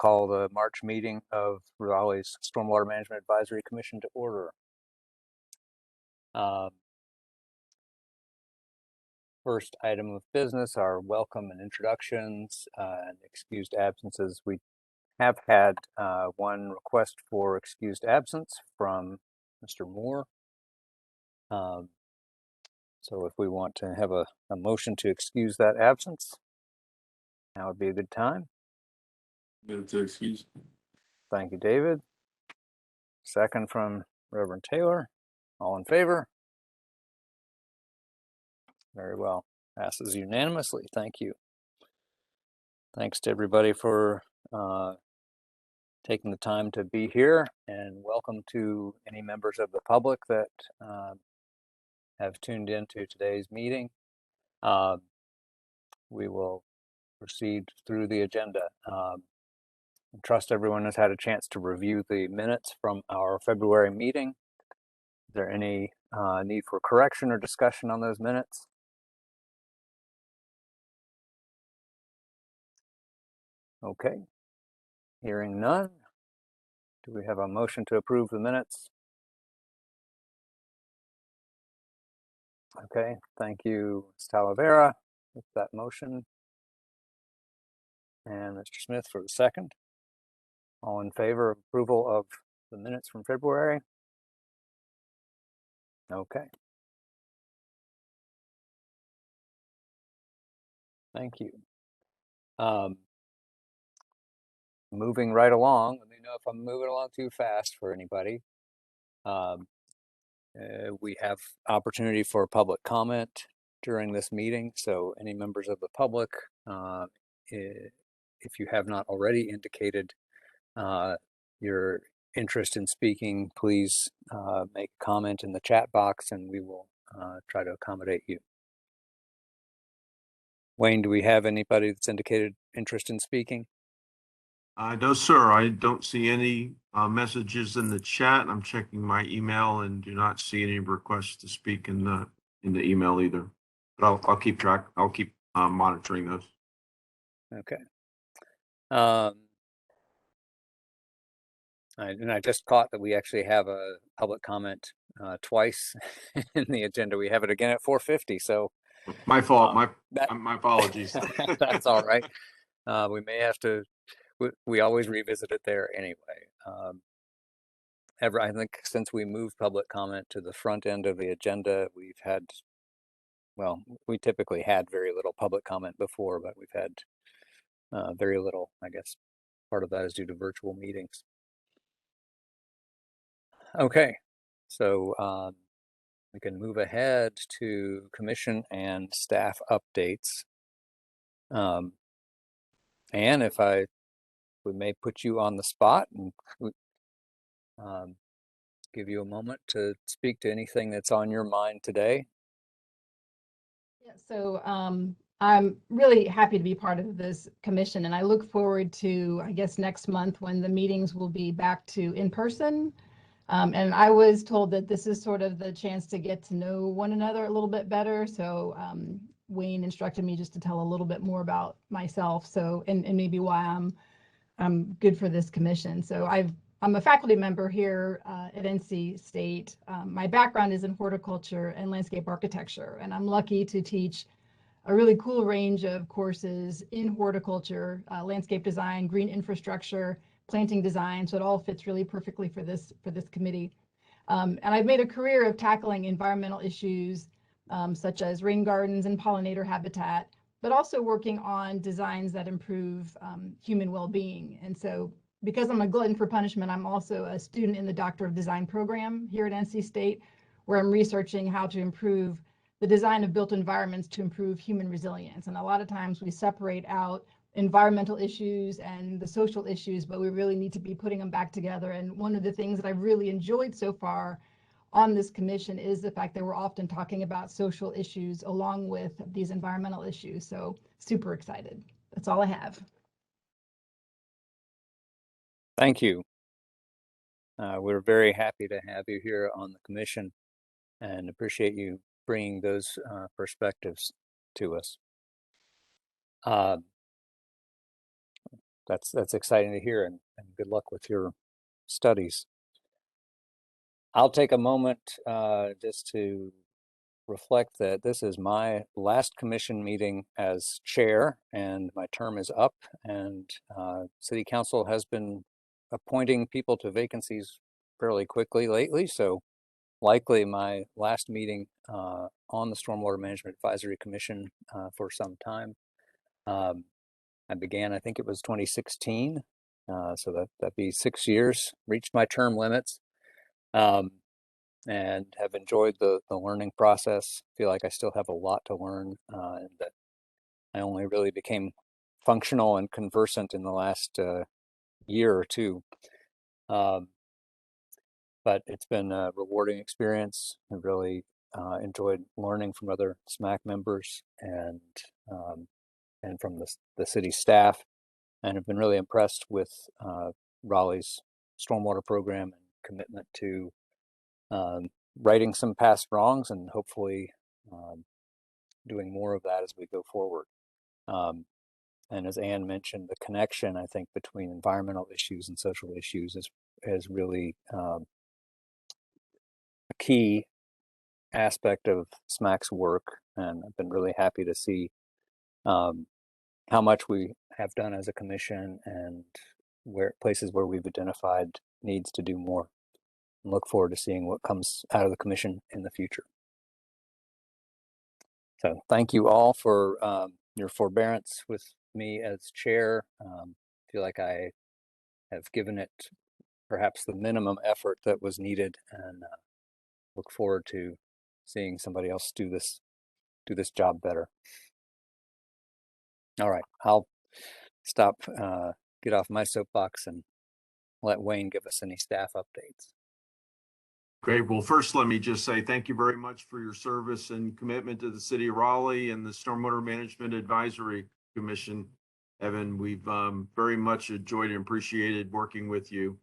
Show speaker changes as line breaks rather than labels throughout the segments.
call the March meeting of Raleigh's Stormwater Management Advisory Commission to order. First item of business are welcome and introductions and excused absences. We have had one request for excused absence from Mr. Moore. So if we want to have a motion to excuse that absence, now would be a good time.
Move to excuse.
Thank you, David. Second from Reverend Taylor. All in favor? Very well. Passes unanimously. Thank you. Thanks to everybody for taking the time to be here, and welcome to any members of the public that have tuned into today's meeting. We will proceed through the agenda. I trust everyone has had a chance to review the minutes from our February meeting. Is there any need for correction or discussion on those minutes? Okay, hearing none. Do we have a motion to approve the minutes? Okay, thank you, Ms. Talavera, with that motion. And Mr. Smith for the second. All in favor of approval of the minutes from February? Okay. Thank you. Moving right along, let me know if I'm moving along too fast for anybody. We have opportunity for public comment during this meeting, so any members of the public, if you have not already indicated your interest in speaking, please make a comment in the chat box and we will try to accommodate you. Wayne, do we have anybody that's indicated interest in speaking?
No, sir. I don't see any messages in the chat. I'm checking my email and do not see any requests to speak in the email either. But I'll keep track. I'll keep monitoring those.
Okay. I just caught that we actually have a public comment twice in the agenda. We have it again at 4:50. So
my fault. My apologies.
That's all right. We may have to. We always revisit it there anyway. I think since we moved public comment to the front end of the agenda, we've had, well, we typically had very little public comment before, but we've had very little. I guess part of that is due to virtual meetings. Okay, so we can move ahead to commission and staff updates. And if we may put you on the spot and give you a moment to speak to anything that's on your mind today.
Yeah, so I'm really happy to be part of this commission, and I look forward to, I guess, next month when the meetings will be back to in person. And I was told that this is sort of the chance to get to know one another a little bit better. So Wayne instructed me just to tell a little bit more about myself. So and maybe why I'm good for this commission. So I'm a faculty member here at NC State. My background is in horticulture and landscape architecture, and I'm lucky to teach a really cool range of courses in horticulture, landscape design, green infrastructure, planting design. So it all fits really perfectly for this committee. And I've made a career of tackling environmental issues such as rain gardens and pollinator habitat, but also working on designs that improve human well-being. And so because I'm a glutton for punishment, I'm also a student in the Doctor of Design program here at NC State, where I'm researching how to improve the design of built environments to improve human resilience. And a lot of times we separate out environmental issues and the social issues, but we really need to be putting them back together. And one of the things that I've really enjoyed so far on this commission is the fact that we're often talking about social issues along with these environmental issues. So super excited. That's all I have.
Thank you. We're very happy to have you here on the commission and appreciate you bringing those perspectives to us. that's exciting to hear, and good luck with your studies. I'll take a moment just to reflect that this is my last commission meeting as chair, and my term is up, and City Council has been appointing people to vacancies fairly quickly lately, so likely my last meeting on the Stormwater Management Advisory Commission for some time. I began, I think it was 2016, so that'd be 6 years, reached my term limits. And have enjoyed the learning process. Feel like I still have a lot to learn, and that I only really became functional and conversant in the last year or two. But it's been a rewarding experience. I really enjoyed learning from other SMAC members and from the city staff, and have been really impressed with Raleigh's stormwater program and commitment to righting some past wrongs, and hopefully doing more of that as we go forward. And as Anne mentioned, the connection, I think, between environmental issues and social issues is really a key aspect of SMAC's work. And I've been really happy to see how much we have done as a commission, and places where we've identified needs to do more. And look forward to seeing what comes out of the commission in the future. So thank you all for your forbearance with me as chair. Feel like I have given it perhaps the minimum effort that was needed, and look forward to seeing somebody else do this job better. All right, I'll stop, get off my soapbox, and let Wayne give us any staff updates.
Great. Well, first, let me just say thank you very much for your service and commitment to the city of Raleigh and the Stormwater Management Advisory Commission. Evan, we've very much enjoyed and appreciated working with you.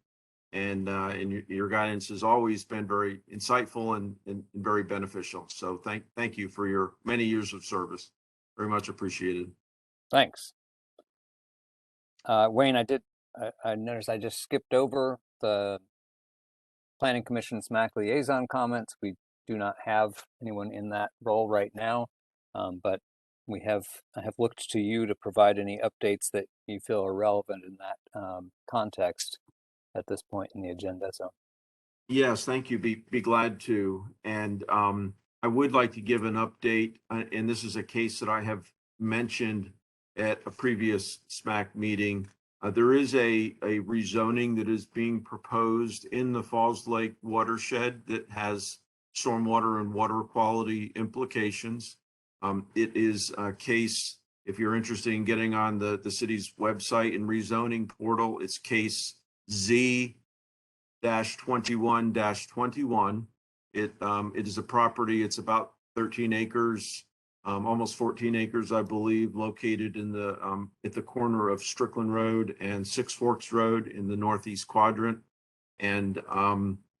And your guidance has always been very insightful and very beneficial. So thank you for your many years of service. Very much appreciated.
Thanks. Wayne, I noticed I just skipped over the Planning Commission SMAC liaison comments. We do not have anyone in that role right now, but I have looked to you to provide any updates that you feel are relevant in that context at this point in the agenda. So,
yes, thank you. Be glad to. And I would like to give an update, and this is a case that I have mentioned at a previous SMAC meeting. There is a rezoning that is being proposed in the Falls Lake watershed that has stormwater and water quality implications. It is a case, if you're interested in getting on the city's website and rezoning portal, it's case Z-21-21. It is a property, it's about 13 acres, almost 14 acres, I believe, located in the at the corner of Strickland Road and Six Forks Road in the northeast quadrant. And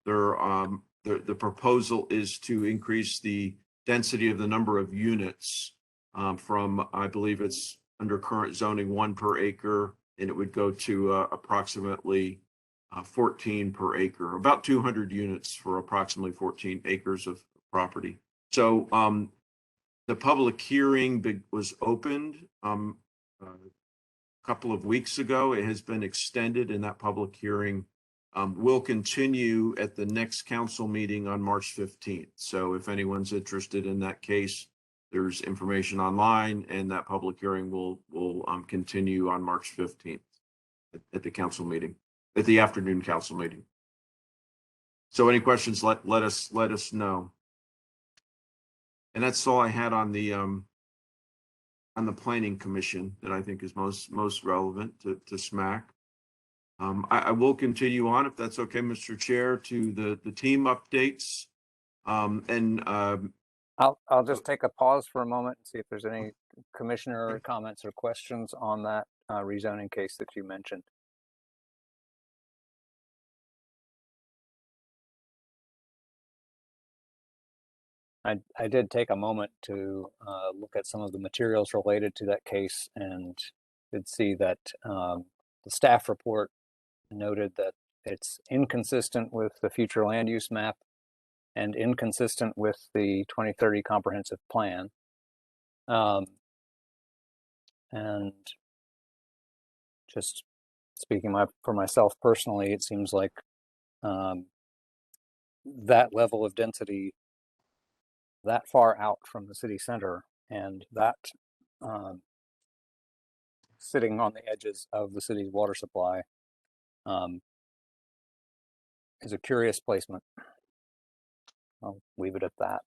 the proposal is to increase the density of the number of units from, I believe it's under current zoning, 1 per acre, and it would go to approximately 14 per acre, about 200 units for approximately 14 acres of property. So the public hearing was opened a couple of weeks ago. It has been extended, and that public hearing will continue at the next council meeting on March 15th. So if anyone's interested in that case, there's information online, and that public hearing will continue on March 15th at the council meeting, at the afternoon council meeting. So any questions, let us know. And that's all I had on the Planning Commission that I think is most relevant to SMAC. I will continue on, if that's okay, Mr. Chair, to the team updates.
I'll just take a pause for a moment and see if there's any commissioner comments or questions on that rezoning case that you mentioned. I did take a moment to look at some of the materials related to that case, and did see that the staff report noted that it's inconsistent with the future land use map and inconsistent with the 2030 comprehensive plan. And just speaking for myself personally, it seems like that level of density that far out from the city center and that sitting on the edges of the city's water supply is a curious placement. I'll leave it at that.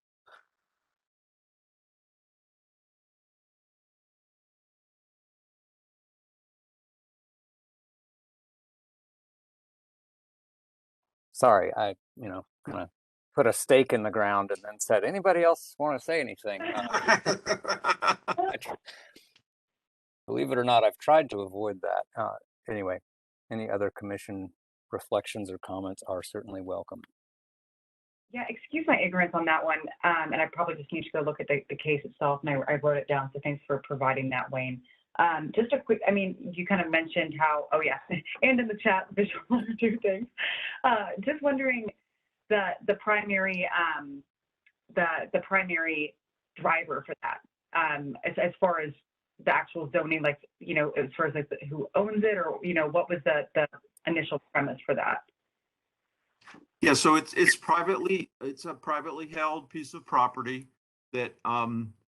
Sorry, I kind of put a stake in the ground and then said, anybody else want to say anything? Believe it or not, I've tried to avoid that. Anyway, any other commission reflections or comments are certainly welcome.
Yeah, excuse my ignorance on that one. And I probably just need to go look at the case itself, and I wrote it down. So thanks for providing that, Wayne. Just a quick, I mean, you kind of mentioned how, oh yeah, and in the chat, visual two things. Just wondering the primary driver for that, as far as the actual zoning, like, as far as like who owns it, or, what was the initial premise for that?
Yeah, so it's a privately held piece of property that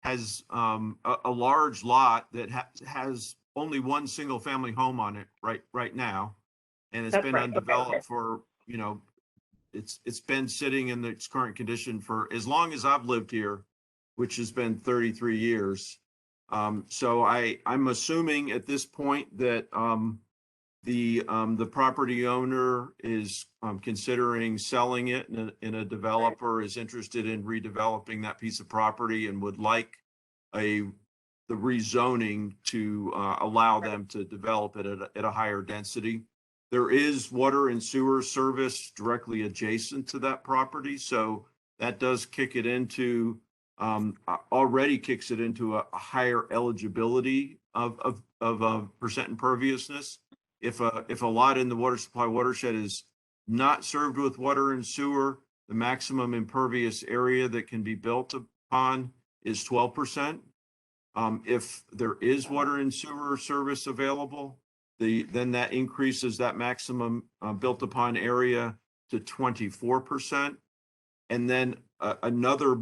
has a large lot that has only one single family home on it right now, and it's been undeveloped for it's been sitting in its current condition for as long as I've lived here, which has been 33 years. So I'm assuming at this point that the property owner is considering selling it, and a developer is interested in redeveloping that piece of property and would like the rezoning to allow them to develop it at a higher density. There is water and sewer service directly adjacent to that property, so that does kick it into already kicks it into a higher eligibility of percent imperviousness. If a lot in the water supply watershed is not served with water and sewer, the maximum impervious area that can be built upon is 12%. If there is water and sewer service available, then that increases that maximum built upon area to 24%. And then another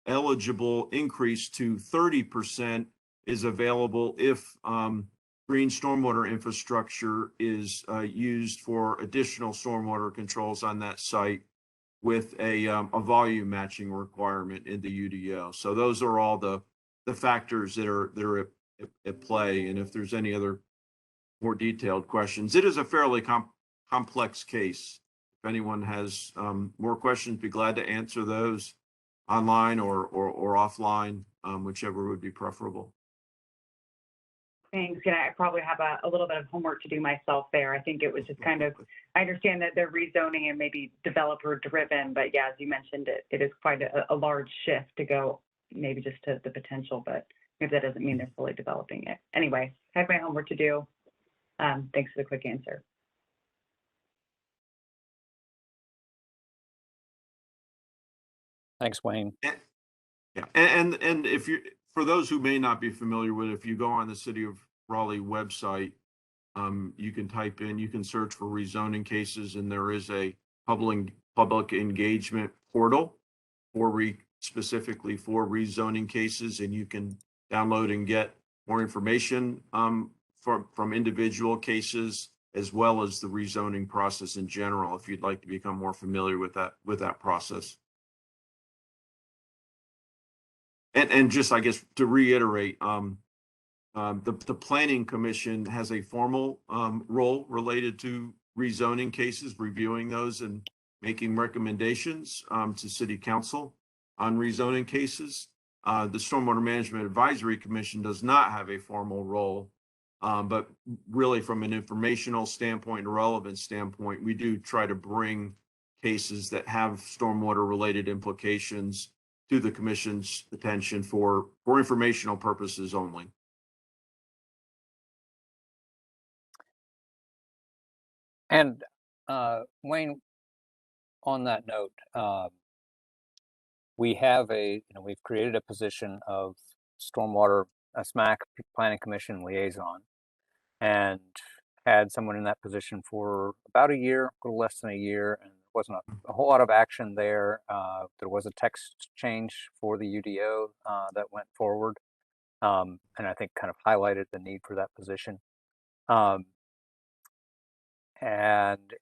eligible increase to 30% is available if green stormwater infrastructure is used for additional stormwater controls on that site with a volume matching requirement in the UDO. So those are all the factors that are at play. And if there's any other more detailed questions, it is a fairly complex case. If anyone has more questions, be glad to answer those online or offline, whichever would be preferable.
Thanks. Yeah, I probably have a little bit of homework to do myself there. I think it was just kind of, I understand that they're rezoning and maybe developer driven, but yeah, as you mentioned, it is quite a large shift to go maybe just to the potential, but maybe that doesn't mean they're fully developing it. Anyway, I have my homework to do. Thanks for the quick answer.
Thanks, Wayne.
Yeah, and if you, for those who may not be familiar with it, if you go on the City of Raleigh website, you can search for rezoning cases, and there is a public engagement portal specifically for rezoning cases, and you can download and get more information from individual cases, as well as the rezoning process in general, if you'd like to become more familiar with that process. And just, I guess, to reiterate, the Planning Commission has a formal role related to rezoning cases, reviewing those and making recommendations to City Council on rezoning cases. The Stormwater Management Advisory Commission does not have a formal role, but really from an informational standpoint and relevance standpoint, we do try to bring cases that have stormwater related implications to the Commission's attention for informational purposes only.
And Wayne, on that note, we have we've created a position of stormwater, a SMAC Planning Commission liaison, and had someone in that position for about a year, a little less than a year, and there wasn't a whole lot of action there. There was a text change for the UDO that went forward, and I think kind of highlighted the need for that position. And it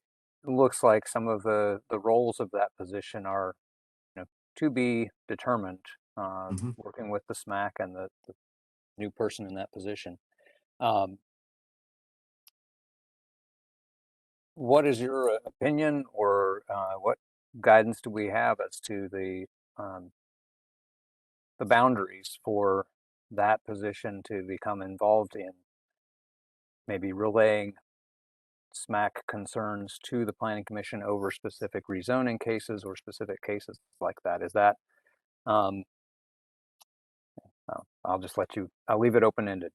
looks like some of the roles of that position are, to be determined, working with the SMAC and the new person in that position. What is your opinion, or what guidance do we have as to the boundaries for that position to become involved in maybe relaying SMAC concerns to the Planning Commission over specific rezoning cases or specific cases like that? Is that, I'll just I'll leave it open-ended.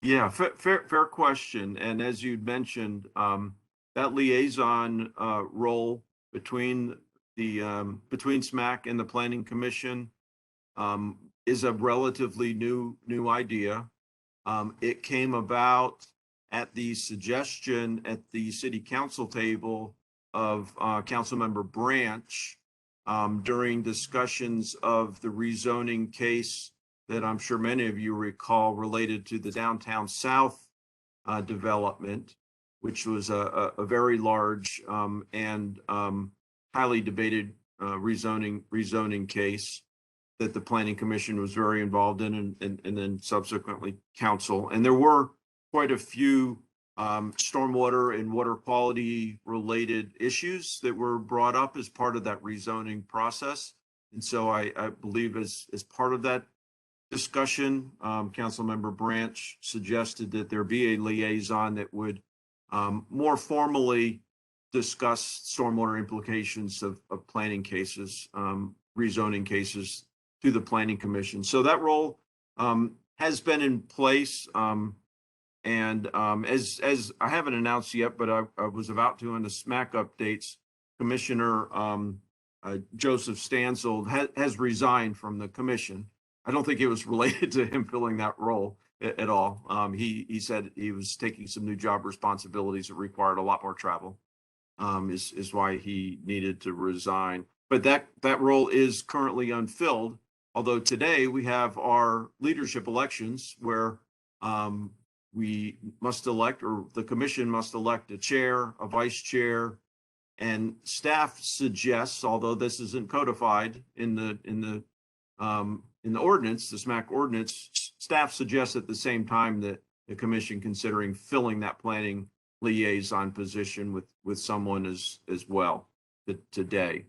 Yeah, fair question. And as you mentioned, that liaison role between between SMAC and the Planning Commission is a relatively new idea. It came about at the suggestion at the City Council table of Councilmember Branch during discussions of the rezoning case that I'm sure many of you recall related to the downtown South development, which was a very large and highly debated rezoning case that the Planning Commission was very involved in, and then subsequently council. And there were quite a few stormwater and water quality related issues that were brought up as part of that rezoning process. And so I believe as part of that discussion, Councilmember Branch suggested that there be a liaison that would more formally discuss stormwater implications of planning cases, rezoning cases to the Planning Commission. So that role has been in place. And as I haven't announced yet, but I was about to on the SMAC updates, Commissioner Joseph Stancil has resigned from the commission. I don't think it was related to him filling that role at all. He said he was taking some new job responsibilities that required a lot more travel, is why he needed to resign. But that role is currently unfilled. Although today we have our leadership elections where we must elect, or the commission must elect, a chair, a vice chair, and staff suggests, although this isn't codified in the ordinance, the SMAC ordinance, staff suggests at the same time that the commission considering filling that planning liaison position with someone as well today.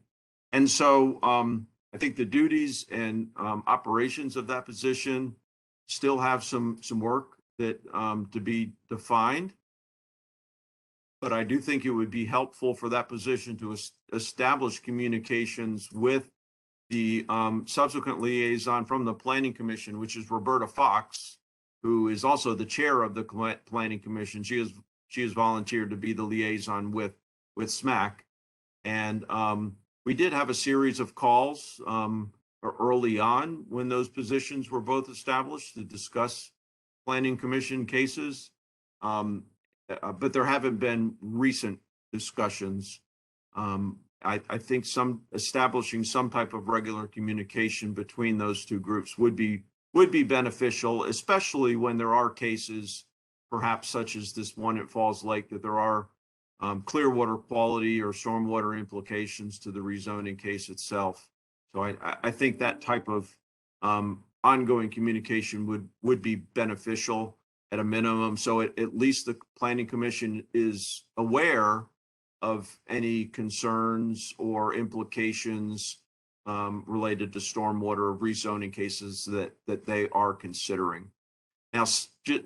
And so I think the duties and operations of that position still have some work that to be defined. But I do think it would be helpful for that position to establish communications with the subsequent liaison from the Planning Commission, which is Roberta Fox, who is also the chair of the Planning Commission. She has volunteered to be the liaison with SMAC. And we did have a series of calls early on when those positions were both established to discuss Planning Commission cases. But there haven't been recent discussions. I think establishing some type of regular communication between those two groups would be beneficial, especially when there are cases, perhaps such as this one at Falls Lake, that there are clear water quality or stormwater implications to the rezoning case itself. So I think that type of ongoing communication would be beneficial at a minimum. So at least the Planning Commission is aware of any concerns or implications related to stormwater rezoning cases that they are considering. Now,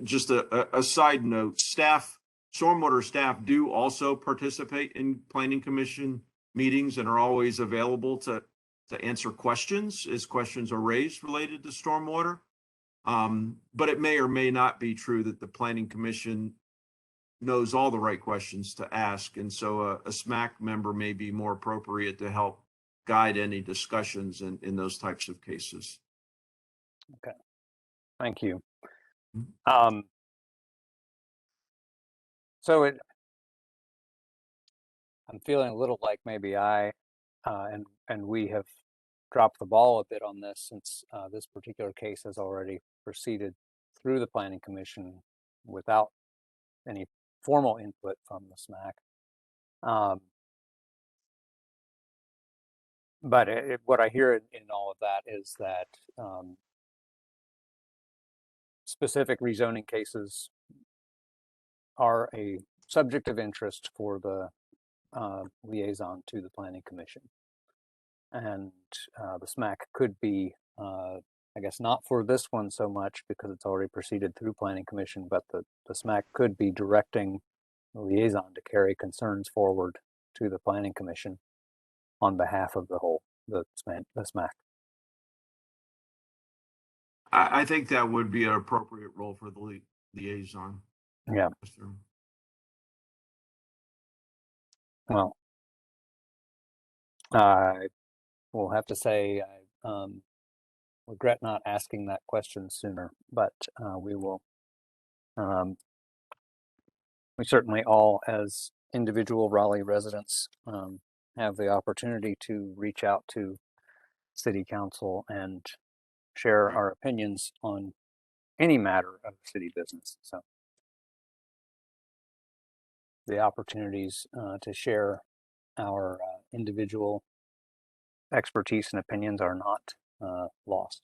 just a side note, stormwater staff do also participate in Planning Commission meetings and are always available to answer questions as questions are raised related to stormwater. But it may or may not be true that the Planning Commission knows all the right questions to ask. And so a SMAC member may be more appropriate to help guide any discussions in those types of cases.
Okay, thank you.
Mhm.
So I'm feeling a little like maybe and we have dropped the ball a bit on this, since this particular case has already proceeded through the Planning Commission without any formal input from the SMAC. But what I hear in all of that is that specific rezoning cases are a subject of interest for the liaison to the Planning Commission. And the SMAC could be, I guess not for this one so much because it's already proceeded through Planning Commission, but the SMAC could be directing the liaison to carry concerns forward to the Planning Commission on behalf of the SMAC.
I think that would be an appropriate role for the liaison.
Yeah. Well, I will have to say I regret not asking that question sooner, but we will. We certainly all, as individual Raleigh residents, have the opportunity to reach out to City Council and share our opinions on any matter of city business. So the opportunities to share our individual expertise and opinions are not lost.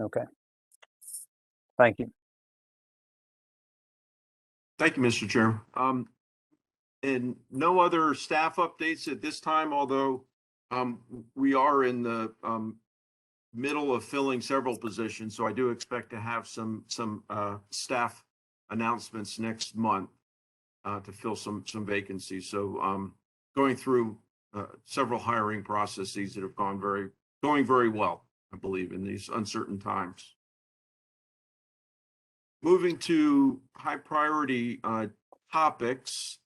Okay. Thank you.
Thank you, Mr. Chair. And no other staff updates at this time, although we are in the middle of filling several positions. So I do expect to have some staff announcements next month to fill some vacancies. So going through several hiring processes that have going very well, I believe, in these uncertain times. Moving to high priority topics,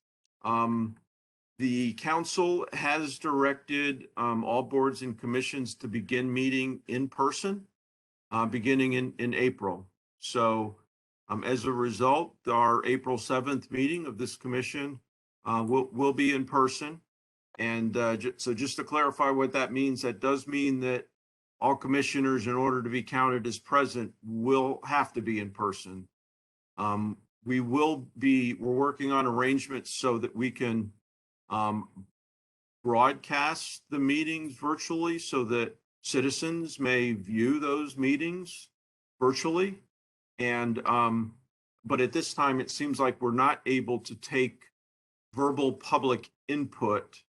the council has directed all boards and commissions to begin meeting in person beginning in April. So as a result, our April 7th meeting of this commission will be in person. And so just to clarify what that means, that does mean that all commissioners, in order to be counted as present, will have to be in person. We're working on arrangements so that we can broadcast the meetings virtually so that citizens may view those meetings virtually. And but at this time, it seems like we're not able to take verbal public input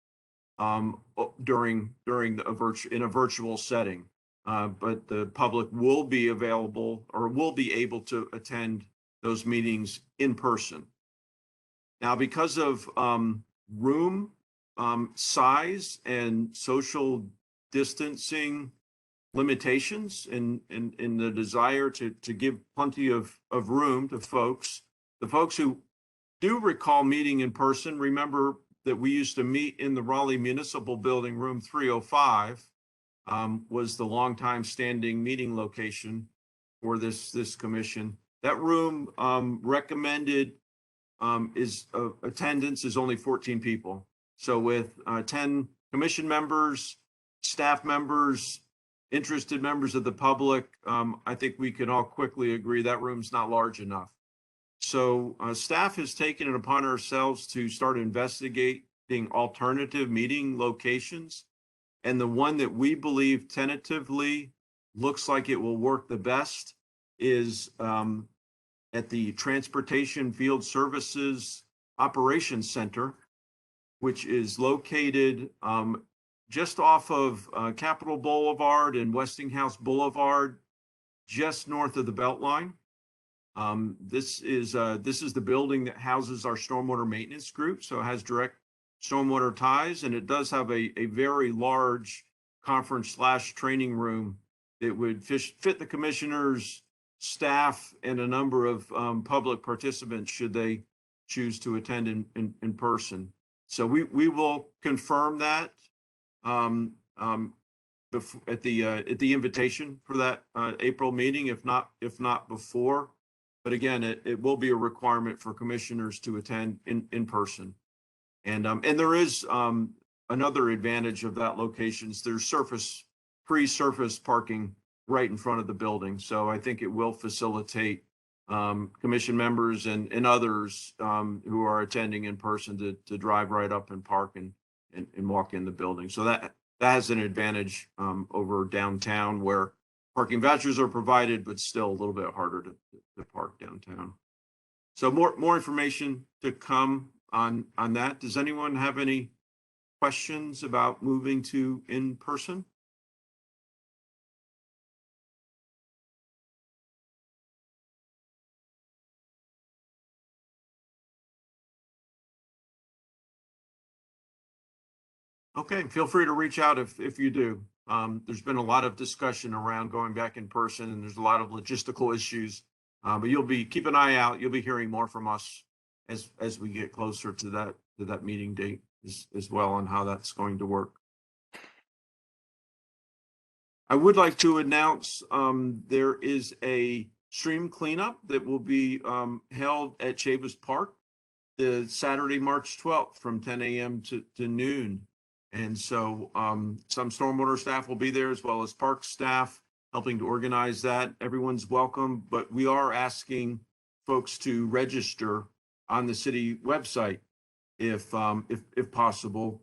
during in a virtual setting. But the public will be available or will be able to attend those meetings in person. Now, because of room size and social distancing limitations in the desire to give plenty of room to folks, the folks who do recall meeting in person, remember that we used to meet in the Raleigh Municipal Building, room 305, was the longtime standing meeting location for this commission. That room recommended attendance is only 14 people. So with 10 commission members, staff members, interested members of the public, I think we can all quickly agree that room's not large enough. So staff has taken it upon ourselves to start investigating alternative meeting locations. And the one that we believe tentatively looks like it will work the best is at the Transportation Field Services Operations Center, which is located just off of Capitol Boulevard and Westinghouse Boulevard, just north of the Beltline. This is the building that houses our stormwater maintenance group, so it has direct stormwater ties, and it does have a very large conference/training room that would fit the commissioners staff and a number of public participants should they choose to attend in person. So we will confirm that at the invitation for that April meeting, if not before. But again, it will be a requirement for commissioners to attend in person. And there is another advantage of that location is there's free surface parking right in front of the building. So I think it will facilitate commission members and others who are attending in person to drive right up and park and walk in the building. So that has an advantage over downtown where parking vouchers are provided, but still a little bit harder to park downtown. So more information to come on that. Does anyone have any questions about moving to in person? Okay, feel free to reach out if you do. There's been a lot of discussion around going back in person, and there's a lot of logistical issues. But keep an eye out. You'll be hearing more from us as we get closer to that meeting date as well on how that's going to work. I would like to announce there is a stream cleanup that will be held at Chavis Park the Saturday, March 12th from 10 a.m. to noon. And so some stormwater staff will be there as well as park staff helping to organize that. Everyone's welcome, but we are asking folks to register on the city website if possible.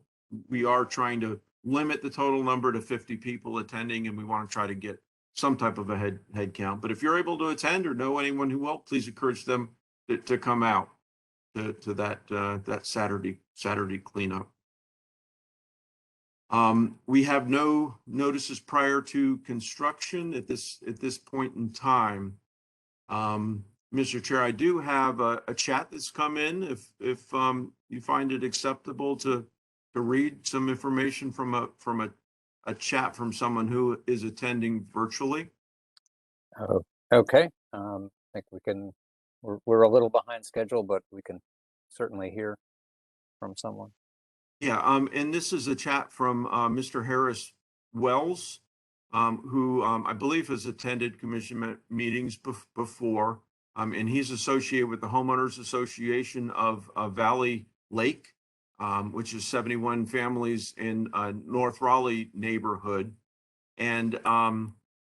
We are trying to limit the total number to 50 people attending, and we want to try to get some type of a head count. But if you're able to attend or know anyone who will, please encourage them to come out to that Saturday cleanup. We have no notices prior to construction at this point in time. Mr. Chair, I do have a chat that's come in. If you find it acceptable to read some information from a chat from someone who is attending virtually.
Oh, okay. I think we can. We're a little behind schedule, but we can certainly hear from someone.
Yeah, and this is a chat from Mr. Harris Wells, who I believe has attended commission meetings before, and he's associated with the Homeowners Association of Valley Lake, which is 71 families in North Raleigh neighborhood. And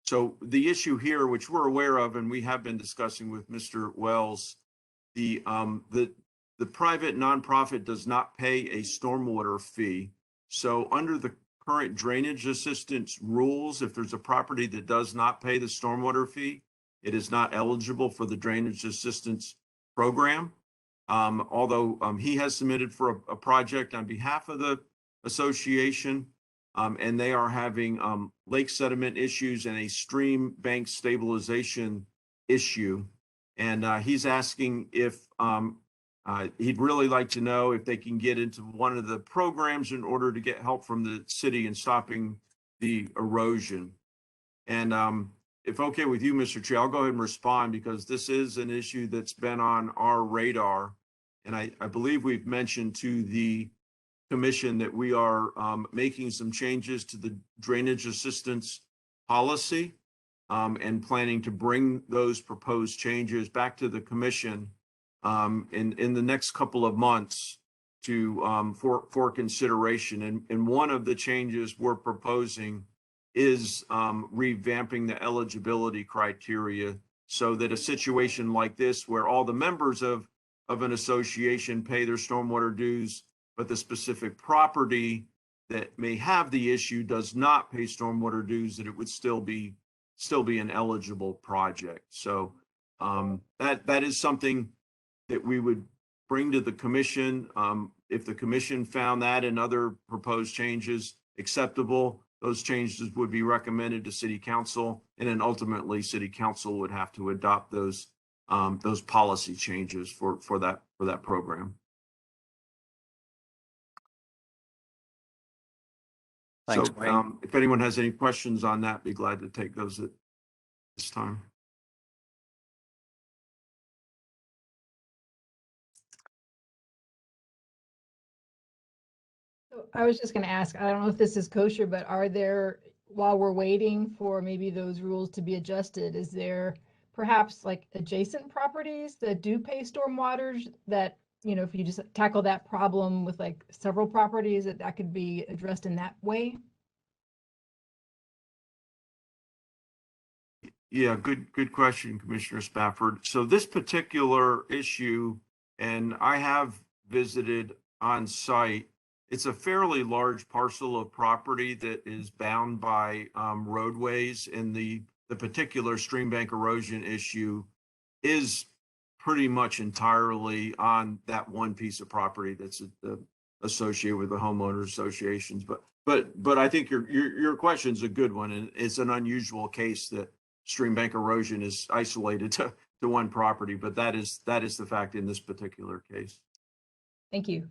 so the issue here, which we're aware of, and we have been discussing with Mr. Wells, the private nonprofit does not pay a stormwater fee. So under the current drainage assistance rules, if there's a property that does not pay the stormwater fee, it is not eligible for the drainage assistance program. Although he has submitted for a project on behalf of the association, and they are having lake sediment issues and a stream bank stabilization issue. And he's asking if he'd really like to know if they can get into one of the programs in order to get help from the city in stopping the erosion. And if okay with you, Mr. Chair, I'll go ahead and respond because this is an issue that's been on our radar. And I believe we've mentioned to the commission that we are making some changes to the drainage assistance policy and planning to bring those proposed changes back to the commission in the next couple of months to for consideration. And one of the changes we're proposing is revamping the eligibility criteria so that a situation like this where all the members of an association pay their stormwater dues, but the specific property that may have the issue does not pay stormwater dues, that it would still be an eligible project. So that is something that we would bring to the commission. If the commission found that and other proposed changes acceptable, those changes would be recommended to city council, and then ultimately city council would have to adopt those policy changes for that program.
Thanks,
So
Wayne.
if anyone has any questions on that, be glad to take those at this time.
I was just going to ask, I don't know if this is kosher, but are there, while we're waiting for maybe those rules to be adjusted, is there perhaps like adjacent properties that do pay stormwaters that, you know, if you just tackle that problem with like several properties, that could be addressed in that way?
Yeah, good question, Commissioner Spafford. So this particular issue, and I have visited on site, it's a fairly large parcel of property that is bound by roadways, and the particular stream bank erosion issue is pretty much entirely on that one piece of property that's associated with the homeowners associations. But I think your question is a good one, and it's an unusual case that stream bank erosion is isolated to one property, but that is the fact in this particular case.
Thank you.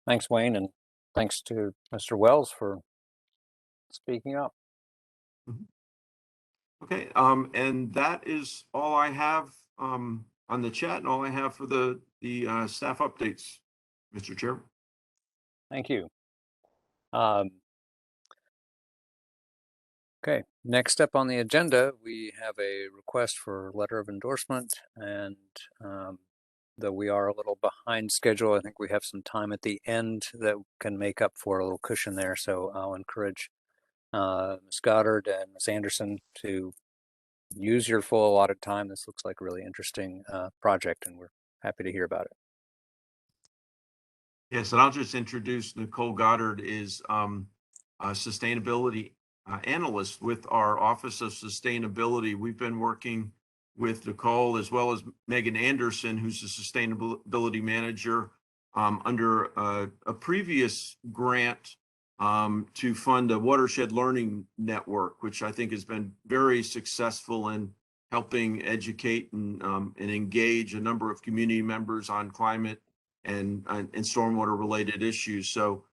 Thanks, Wayne, and thanks to Mr. Wells for speaking up.
Okay, and that is all I have on the chat and all I have for the staff updates, Mr. Chair.
Thank you. Okay, next up on the agenda, we have a request for letter of endorsement, and though we are a little behind schedule, I think we have some time at the end that can make up for a little cushion there. So I'll encourage Ms. Goddard and Ms. Anderson to use your full allotted time. This looks like a really interesting project, and we're happy to hear about it.
Yes, and I'll just introduce Nicole Goddard is a sustainability analyst with our Office of Sustainability. We've been working with Nicole as well as Megan Anderson, who's a sustainability manager under a previous grant to fund a watershed learning network, which I think has been very successful in helping educate and engage a number of community members on climate and stormwater related issues. So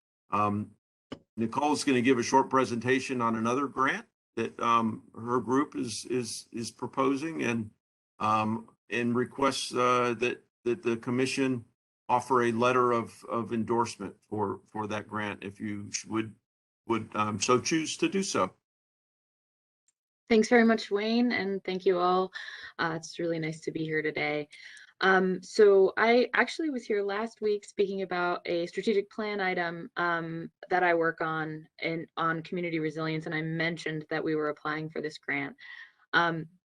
Nicole's going to give a short presentation on another grant that her group is proposing, and requests that the commission offer a letter of endorsement for that grant if you would so choose to do so.
Thanks very much, Wayne, and thank you all. It's really nice to be here today. So I actually was here last week speaking about a strategic plan item that I work on community resilience, and I mentioned that we were applying for this grant.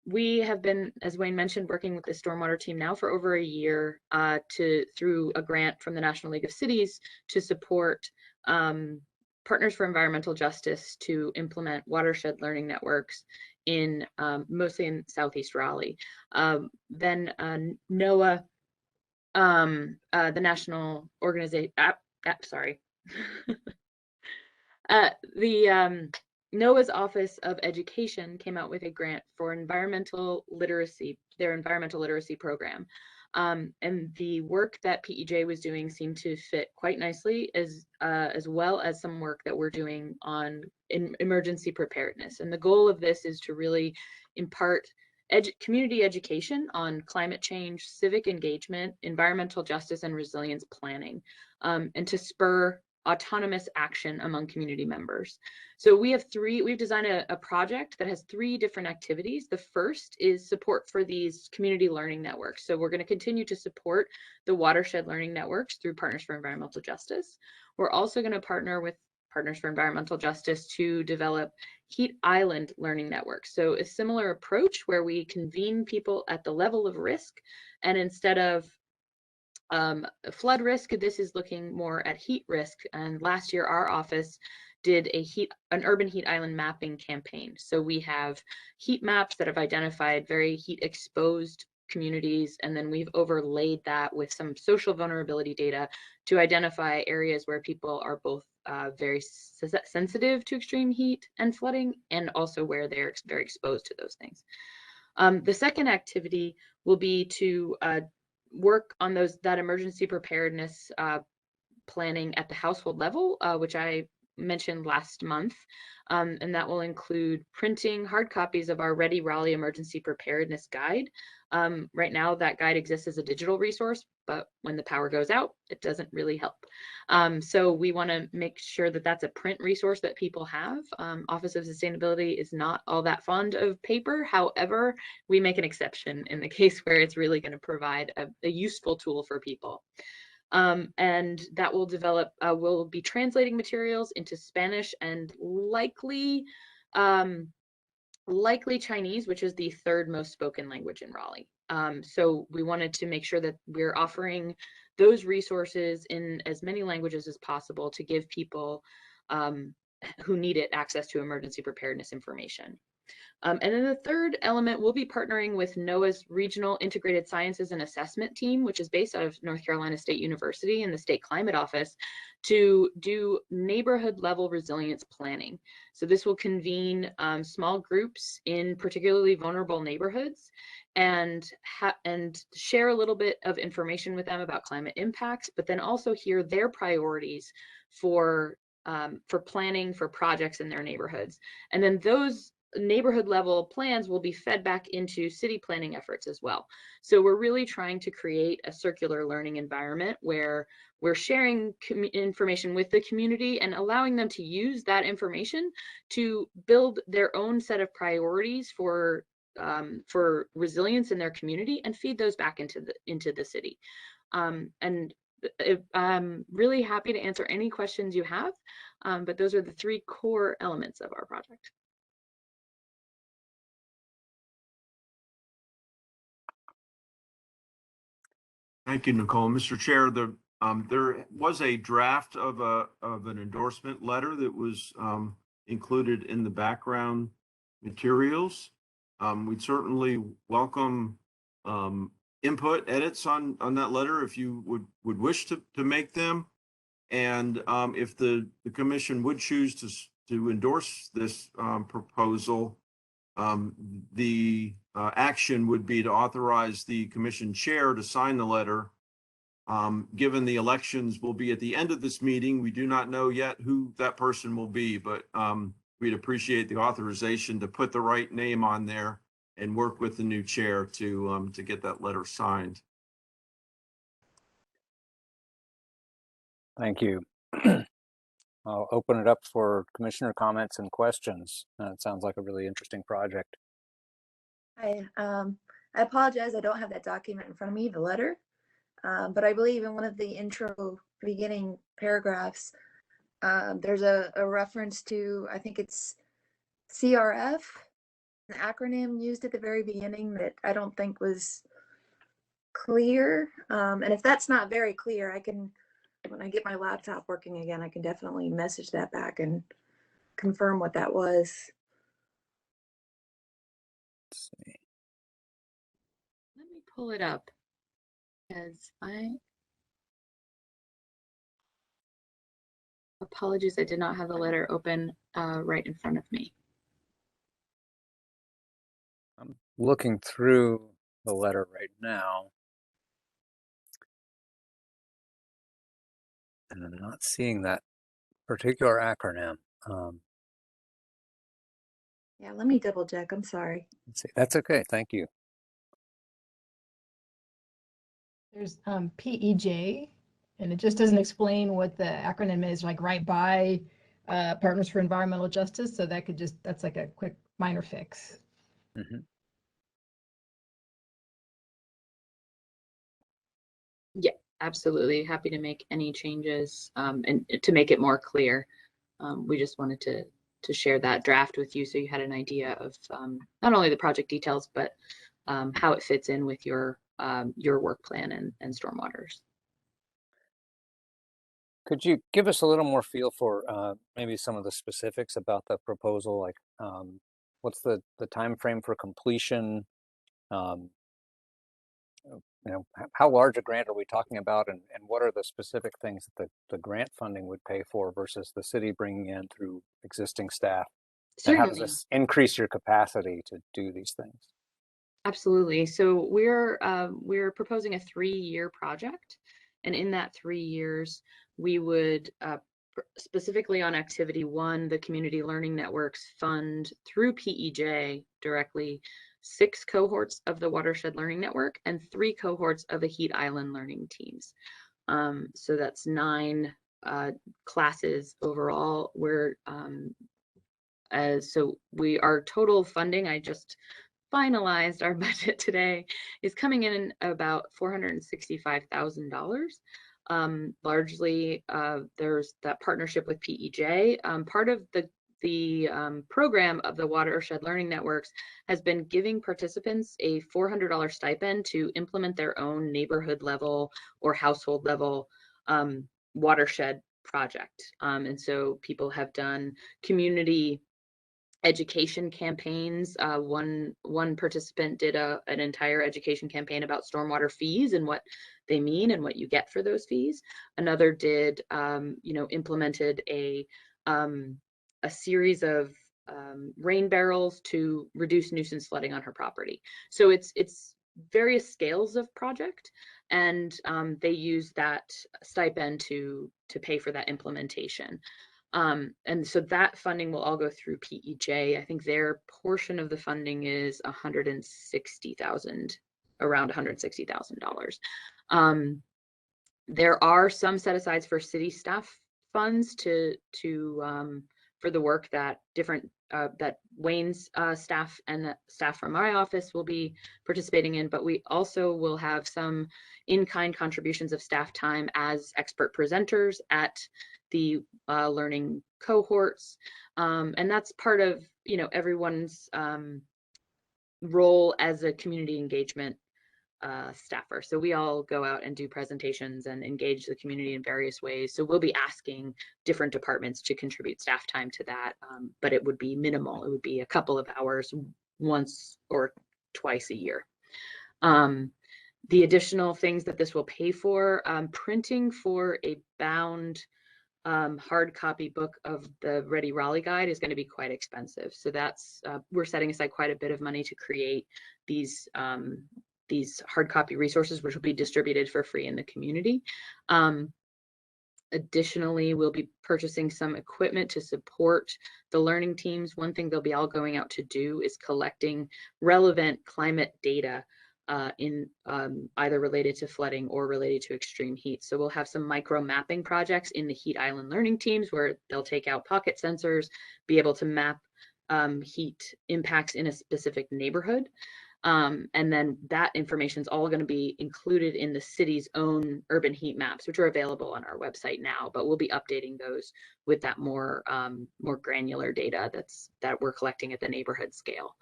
We have been, as Wayne mentioned, working with the stormwater team now for over a year through a grant from the National League of Cities to support Partners for Environmental Justice to implement watershed learning networks in mostly in Southeast Raleigh. Then NOAA, the national organization, NOAA's Office of Education came out with a grant for environmental literacy, their environmental literacy program. And the work that PEJ was doing seemed to fit quite nicely, as well as some work that we're doing on emergency preparedness. And the goal of this is to really impart community education on climate change, civic engagement, environmental justice, and resilience planning, and to spur autonomous action among community members. So we've designed a project that has 3 different activities. The first is support for these community learning networks. So we're going to continue to support the watershed learning networks through Partners for Environmental Justice. We're also going to partner with Partners for Environmental Justice to develop heat island learning networks. So a similar approach where we convene people at the level of risk, and instead of flood risk, this is looking more at heat risk. And last year, our office did an urban heat island mapping campaign. So we have heat maps that have identified very heat exposed communities, and then we've overlaid that with some social vulnerability data to identify areas where people are both very sensitive to extreme heat and flooding, and also where they're very exposed to those things. The second activity will be to work on that emergency preparedness planning at the household level, which I mentioned last month, and that will include printing hard copies of our Ready Raleigh Emergency Preparedness Guide. Right now, that guide exists as a digital resource, but when the power goes out, it doesn't really help. So we want to make sure that that's a print resource that people have. Office of Sustainability is not all that fond of paper. However, we make an exception in the case where it's really going to provide a useful tool for people. And that will develop, we'll be translating materials into Spanish and likely Chinese, which is the third most spoken language in Raleigh. So we wanted to make sure that we're offering those resources in as many languages as possible to give people who need it access to emergency preparedness information. And then the third element, we'll be partnering with NOAA's Regional Integrated Sciences and Assessment Team, which is based out of North Carolina State University and the State Climate Office, to do neighborhood level resilience planning. So this will convene small groups in particularly vulnerable neighborhoods and share a little bit of information with them about climate impacts, but then also hear their priorities for planning for projects in their neighborhoods. And then those neighborhood level plans will be fed back into city planning efforts as well. So we're really trying to create a circular learning environment where we're sharing information with the community and allowing them to use that information to build their own set of priorities for resilience in their community and feed those back into the city. And I'm really happy to answer any questions you have, but those are the three core elements of our project.
Thank you, Nicole. Mr. Chair, there was a draft of an endorsement letter that was included in the background materials. We'd certainly welcome input, edits on that letter if you would wish to make them. And if the commission would choose to endorse this proposal, the action would be to authorize the commission chair to sign the letter. Given the elections will be at the end of this meeting, we do not know yet who that person will be, but we'd appreciate the authorization to put the right name on there and work with the new chair to get that letter signed.
Thank you. I'll open it up for commissioner comments and questions. It sounds like a really interesting project.
Hi, I apologize, I don't have that document in front of me, the letter, but I believe in one of the intro beginning paragraphs, there's a reference to, I think it's CRF, an acronym used at the very beginning that I don't think was clear. And if that's not very clear, I can, when I get my laptop working again, I can definitely message that back and confirm what that was.
Let's see.
Let me pull it up, because apologies, I did not have the letter open right in front of me.
I'm looking through the letter right now, and I'm not seeing that particular acronym.
Yeah, let me double check, I'm sorry.
Let's see. That's okay. Thank you.
There's PEJ, and it just doesn't explain what the acronym is, like right by Partners for Environmental Justice. So that could just, that's like a quick minor fix.
Mm-hmm.
Yeah, absolutely. Happy to make any changes and to make it more clear. We just wanted to share that draft with you so you had an idea of not only the project details, but how it fits in with your work plan and stormwaters.
Could you give us a little more feel for maybe some of the specifics about the proposal? Like, what's the time frame for completion? You know, how large a grant are we talking about, and what are the specific things that the grant funding would pay for versus the city bringing in through existing staff? And how does this increase your capacity to do these things?
Absolutely. So we're proposing a 3-year project, and in that 3 years, we would specifically on activity 1, the Community Learning Networks fund through PEJ directly 6 cohorts of the Watershed Learning Network and 3 cohorts of the Heat Island Learning Teams. So that's 9 classes overall. So our total funding, I just finalized our budget today, is coming in about $465,000. Largely, there's that partnership with PEJ. Part of the program of the Watershed Learning Networks has been giving participants a $400 stipend to implement their own neighborhood level or household level watershed project. And so people have done community education campaigns. One participant did an entire education campaign about stormwater fees and what they mean and what you get for those fees. Another did, implemented a series of rain barrels to reduce nuisance flooding on her property. So it's various scales of project, and they use that stipend to pay for that implementation. And so that funding will all go through PEJ. I think their portion of the funding is around $160,000. There are some set asides for city staff funds for the work that that Wayne's staff and the staff from my office will be participating in, but we also will have some in-kind contributions of staff time as expert presenters at the learning cohorts. And that's part of, everyone's role as a community engagement staffer. So we all go out and do presentations and engage the community in various ways. So we'll be asking different departments to contribute staff time to that, but it would be minimal. It would be a couple of hours once or twice a year. The additional things that this will pay for, printing for a bound hard copy book of the Ready Raleigh Guide is going to be quite expensive. So that's, we're setting aside quite a bit of money to create these hard copy resources, which will be distributed for free in the community. Additionally, we'll be purchasing some equipment to support the learning teams. One thing they'll be all going out to do is collecting relevant climate data in either related to flooding or related to extreme heat. So we'll have some micro mapping projects in the Heat Island learning teams where they'll take out pocket sensors, be able to map heat impacts in a specific neighborhood. And then that information is all going to be included in the city's own urban heat maps, which are available on our website now, but we'll be updating those with that more granular data that we're collecting at the neighborhood scale.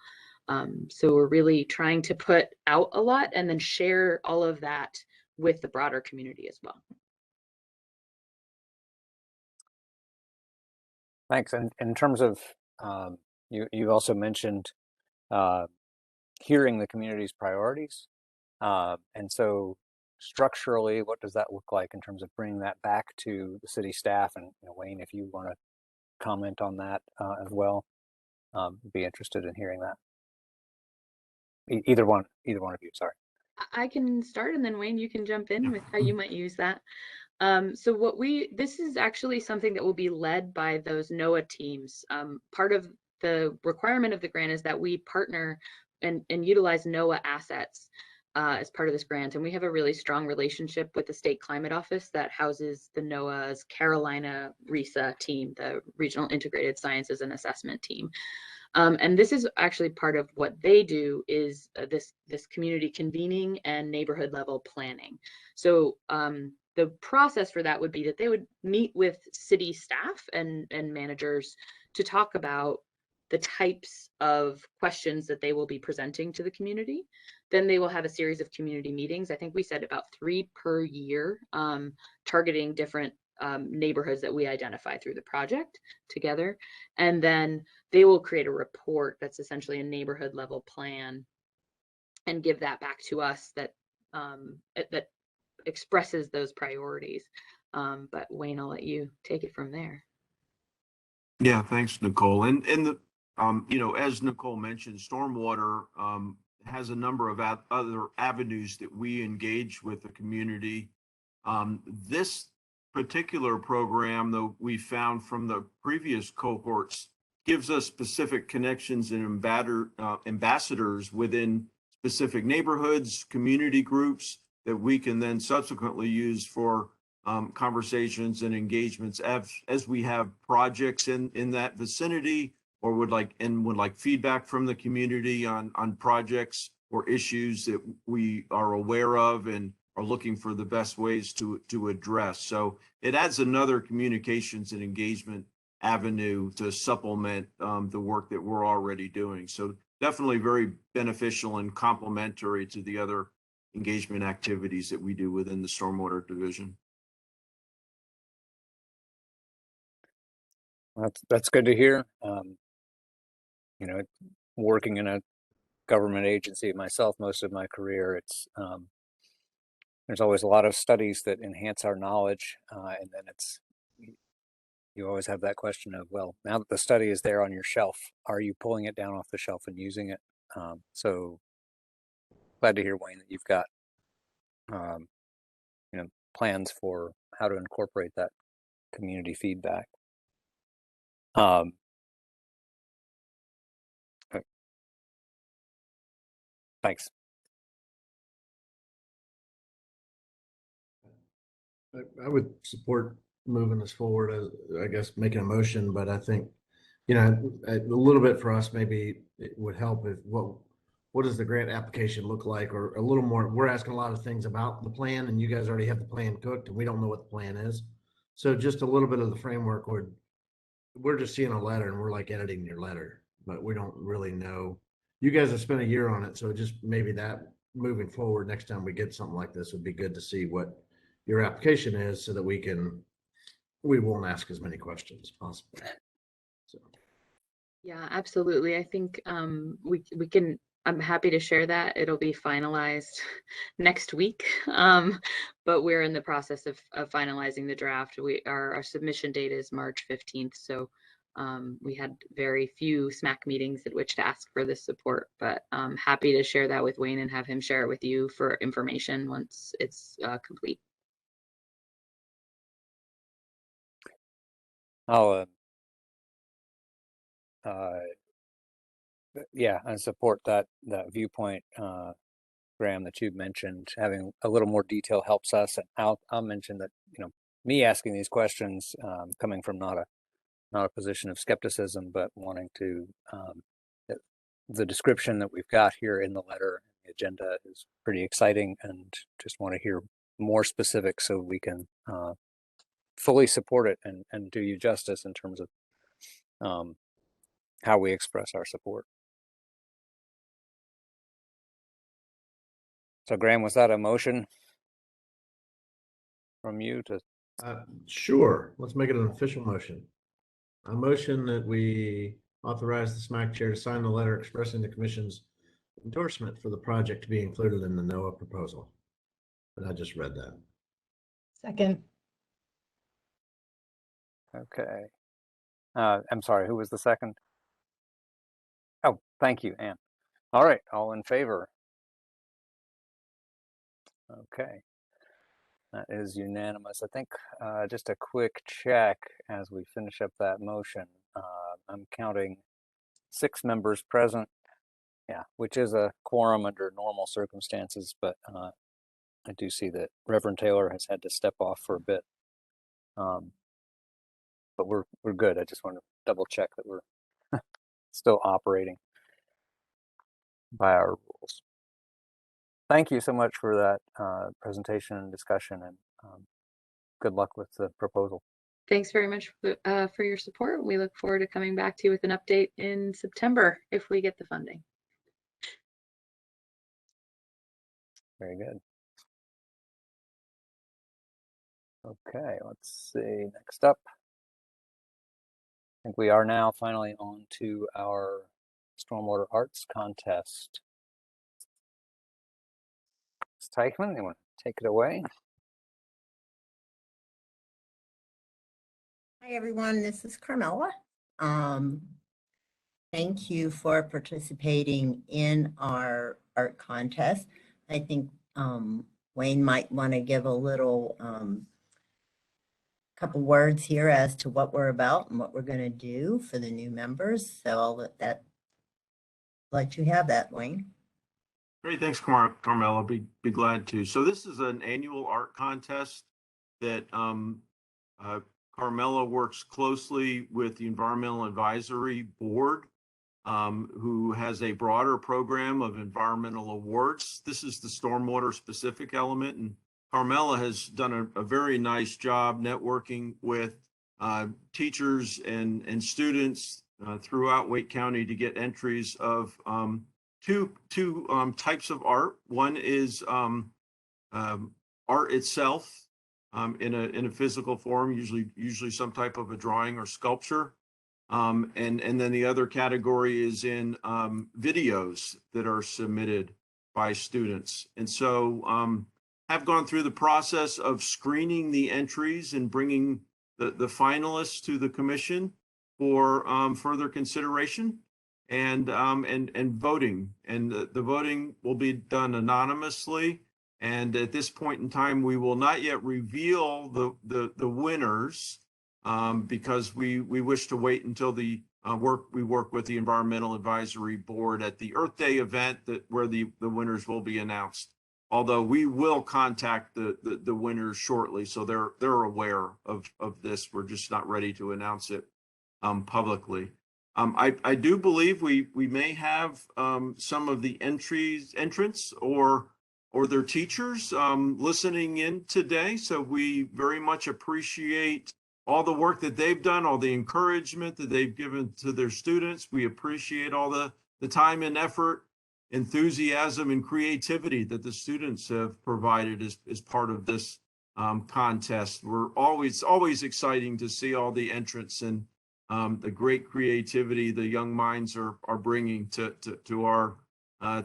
So we're really trying to put out a lot and then share all of that with the broader community as well.
Thanks. And in terms of, you also mentioned hearing the community's priorities. And so structurally, what does that look like in terms of bringing that back to the city staff? And Wayne, if you want to comment on that as well, be interested in hearing that. Either one of you, sorry.
I can start, and then Wayne, you can jump in with how you might use that. So this is actually something that will be led by those NOAA teams. Part of the requirement of the grant is that we partner and utilize NOAA assets as part of this grant. And we have a really strong relationship with the State Climate Office that houses the NOAA's Carolina RISA team, the Regional Integrated Sciences and Assessment team. And this is actually part of what they do is this community convening and neighborhood level planning. So the process for that would be that they would meet with city staff and managers to talk about the types of questions that they will be presenting to the community. Then they will have a series of community meetings. I think we said about 3 per year, targeting different neighborhoods that we identify through the project together. And then they will create a report that's essentially a neighborhood level plan and give that back to us that expresses those priorities. But Wayne, I'll let you take it from there.
Yeah, thanks, Nicole. And as Nicole mentioned, Stormwater has a number of other avenues that we engage with the community. This particular program, though, we found from the previous cohorts gives us specific connections and ambassadors within specific neighborhoods, community groups that we can then subsequently use for conversations and engagements as we have projects in that vicinity, or would like feedback from the community on projects or issues that we are aware of and are looking for the best ways to address. So it adds another communications and engagement avenue to supplement the work that we're already doing. So definitely very beneficial and complementary to the other engagement activities that we do within the Stormwater Division.
That's good to hear. You know, working in a government agency myself most of my career, it's there's always a lot of studies that enhance our knowledge, and then you always have that question of, well, now that the study is there on your shelf, are you pulling it down off the shelf and using it? So glad to hear, Wayne, that you've got you know, plans for how to incorporate that community feedback. Thanks.
I would support moving this forward as, I guess, making a motion, but I think, you know, a little bit for us, maybe it would help if what does the grant application look like, or a little more. We're asking a lot of things about the plan, and you guys already have the plan cooked, and we don't know what the plan is. So just a little bit of the framework we're just seeing a letter and we're like editing your letter, but we don't really know. You guys have spent a year on it, so just maybe that moving forward, next time we get something like this, would be good to see what your application is, so that we won't ask as many questions as possible. So.
Yeah, absolutely. I think we can, I'm happy to share that. It'll be finalized next week. But we're in the process of finalizing the draft. Our submission date is March 15th. So we had very few SMAC meetings at which to ask for this support, but I'm happy to share that with Wayne and have him share it with you for information once it's complete.
I'll yeah, I support that viewpoint, Graham, that you mentioned. Having a little more detail helps us, and I'll mention that, you know, me asking these questions, coming from not a position of skepticism, but wanting to the description that we've got here in the letter, the agenda, is pretty exciting, and just want to hear more specifics so we can fully support it and do you justice in terms of how we express our support. So Graham, was that a motion from you to?
Sure. Let's make it an official motion. A motion that we authorize the SMAC chair to sign the letter expressing the commission's endorsement for the project to be included in the NOAA proposal. And I just read that.
Second.
Okay. I'm sorry, who was the second? Oh, thank you, Ann. All right, all in favor? Okay. That is unanimous. I think just a quick check as we finish up that motion. I'm counting 6 members present. Yeah, which is a quorum under normal circumstances, but I do see that Reverend Taylor has had to step off for a bit. But we're good. I just want to double check that we're still operating by our rules. Thank you so much for that presentation and discussion, and good luck with the proposal.
Thanks very much for your support. We look forward to coming back to you with an update in September if we get the funding.
Very good. Okay, let's see. Next up, I think we are now finally on to our Stormwater Arts Contest. Ms. Teichman, you want to take it away?
Hi, everyone. This is Carmela. Thank you for participating in our art contest. I think Wayne might want to give a little couple words here as to what we're about and what we're going to do for the new members. So I'll let you have that, Wayne.
Great, thanks, Carmela. Be glad to. So this is an annual art contest that Carmela works closely with the Environmental Advisory Board, who has a broader program of environmental awards. This is the stormwater specific element, and Carmela has done a very nice job networking with teachers and students throughout Wake County to get entries of two types of art. One is art itself in a physical form, usually some type of a drawing or sculpture. And then the other category is in videos that are submitted by students. And so have gone through the process of screening the entries and bringing the finalists to the commission for further consideration and voting. And the voting will be done anonymously. And at this point in time, we will not yet reveal the winners because we wish to wait until we work with the Environmental Advisory Board at the Earth Day event where the winners will be announced. Although we will contact the winners shortly, so they're aware of this. We're just not ready to announce it publicly. I do believe we may have some of the entrants or their teachers listening in today. So we very much appreciate all the work that they've done, all the encouragement that they've given to their students. We appreciate all the time and effort, enthusiasm, and creativity that the students have provided as part of this contest. We're always exciting to see all the entrants and the great creativity the young minds are bringing to our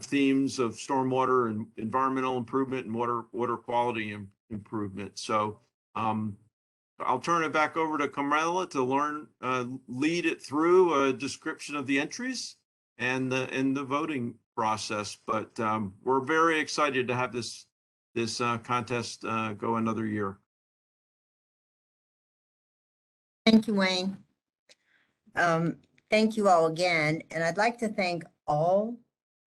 themes of stormwater and environmental improvement and water quality improvement. So I'll turn it back over to Carmela to lead it through a description of the entries and the voting process. But we're very excited to have this contest go another year.
Thank you, Wayne. Thank you all again. And I'd like to thank all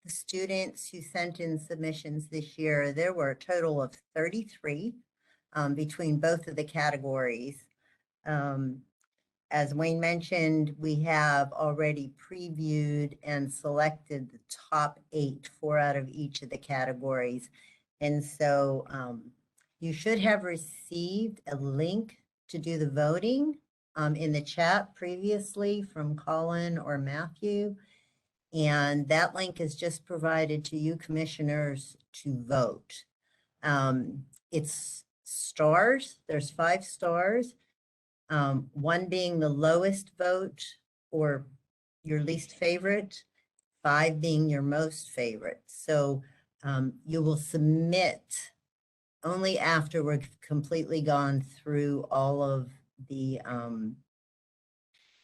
the students who sent in submissions this year. There were a total of 33 between both of the categories. As Wayne mentioned, we have already previewed and selected the top 8, 4 out of each of the categories. And so you should have received a link to do the voting in the chat previously from Colin or Matthew. And that link is just provided to you commissioners to vote. It's stars. There's 5 stars. 1 being the lowest vote or your least favorite, 5 being your most favorite. So you will submit only after we've completely gone through all of the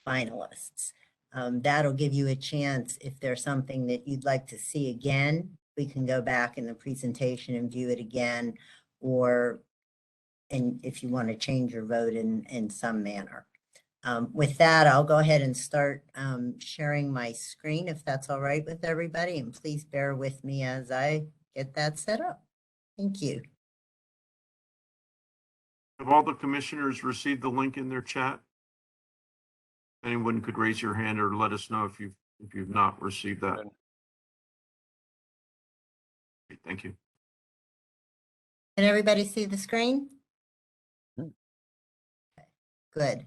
finalists. That'll give you a chance, if there's something that you'd like to see again, we can go back in the presentation and view it again, and if you want to change your vote in some manner. With that, I'll go ahead and start sharing my screen, if that's all right with everybody, and please bear with me as I get that set up. Thank you.
Have all the commissioners received the link in their chat? Anyone could raise your hand or let us know if you've not received that. Great, thank you.
Can everybody see the screen? Good.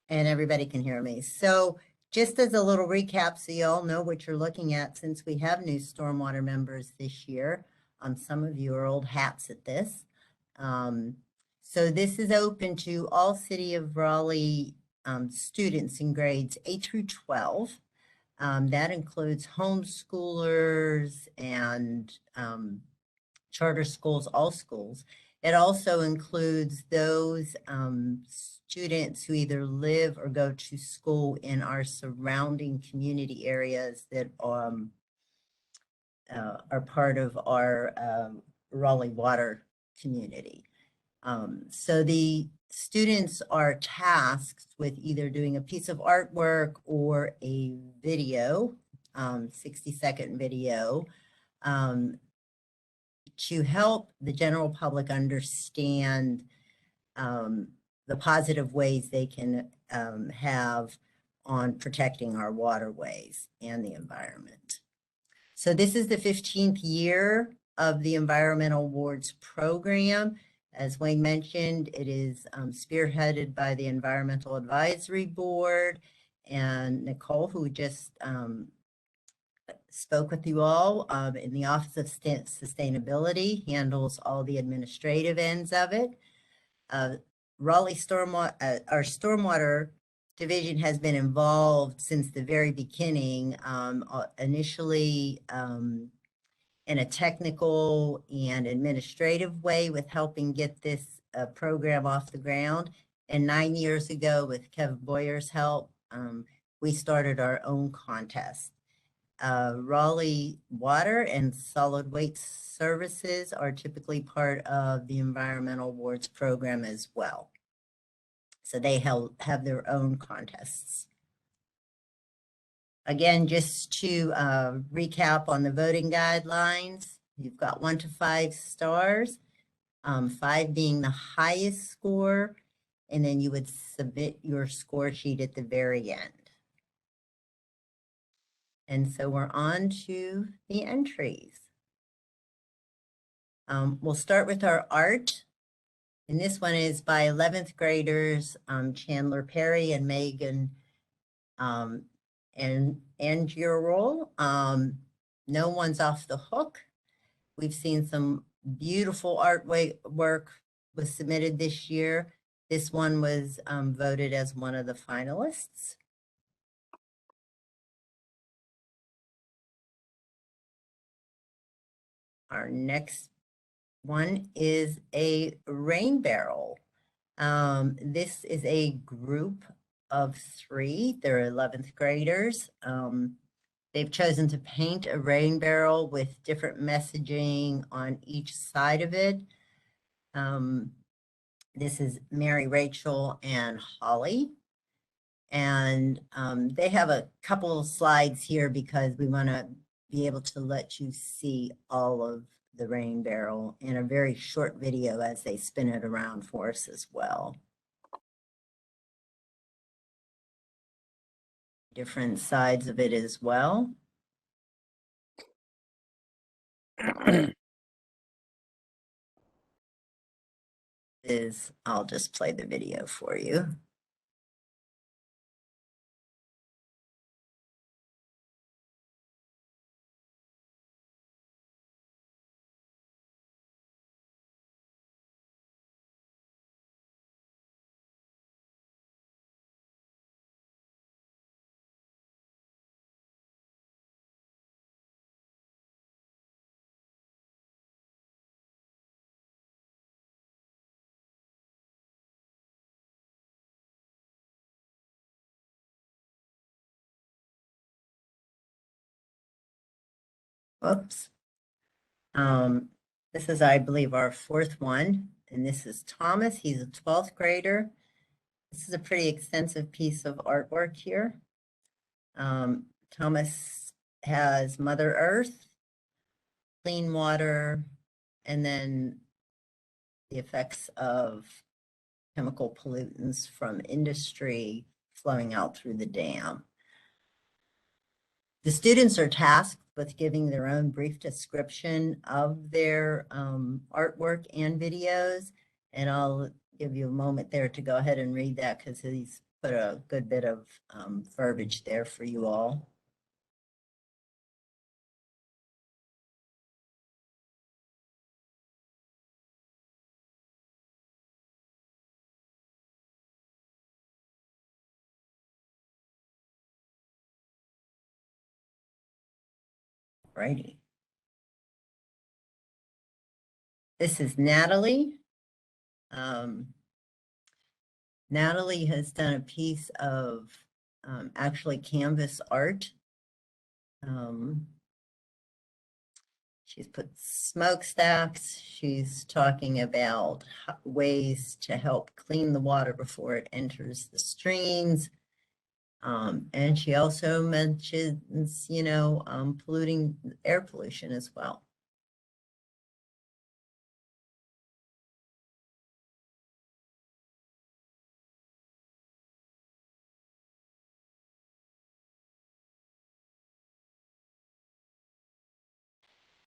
And everybody can hear me. So just as a little recap, so you all know what you're looking at, since we have new stormwater members this year. Some of you are old hats at this. So this is open to all City of Raleigh students in grades 8 through 12. That includes homeschoolers and charter schools, all schools. It also includes those students who either live or go to school in our surrounding community areas that are part of our Raleigh water community. So the students are tasked with either doing a piece of artwork or a video, 60-second video, to help the general public understand the positive ways they can have on protecting our waterways and the environment. So this is the 15th year of the Environmental Awards program. As Wayne mentioned, it is spearheaded by the Environmental Advisory Board, and Nicole, who just spoke with you all in the Office of Sustainability, handles all the administrative ends of it. Raleigh Stormwater, our Stormwater division has been involved since the very beginning, initially in a technical and administrative way with helping get this program off the ground. And 9 years ago, with Kevin Boyer's help, we started our own contest. Raleigh Water and Solid Waste Services are typically part of the Environmental Awards program as well. So they have their own contests. Again, just to recap on the voting guidelines, you've got 1 to 5 stars, 5 being the highest score, and then you would submit your score sheet at the very end. And so we're on to the entries. We'll start with our art. And this one is by 11th graders, Chandler Perry and Megan and Angirol. No one's off the hook. We've seen some beautiful artwork was submitted this year. This one was voted as one of the finalists. Our next one is a rain barrel. This is a group of 3. They're 11th graders. They've chosen to paint a rain barrel with different messaging on each side of it. This is Mary, Rachel, and Holly. And they have a couple of slides here because we want to be able to let you see all of the rain barrel in a very short video as they spin it around for us as well. Different sides of it as well. I'll just play the video for you. Whoops. This is, I believe, our 4th one, and this is Thomas. He's a 12th grader. This is a pretty extensive piece of artwork here. Thomas has Mother Earth, clean water, and then the effects of chemical pollutants from industry flowing out through the dam. The students are tasked with giving their own brief description of their artwork and videos, and I'll give you a moment there to go ahead and read that because he's put a good bit of verbiage there for you all. Righty. This is Natalie. Natalie has done a piece of actually canvas art. She's put smokestacks. She's talking about ways to help clean the water before it enters the streams. And she also mentions, polluting air pollution as well.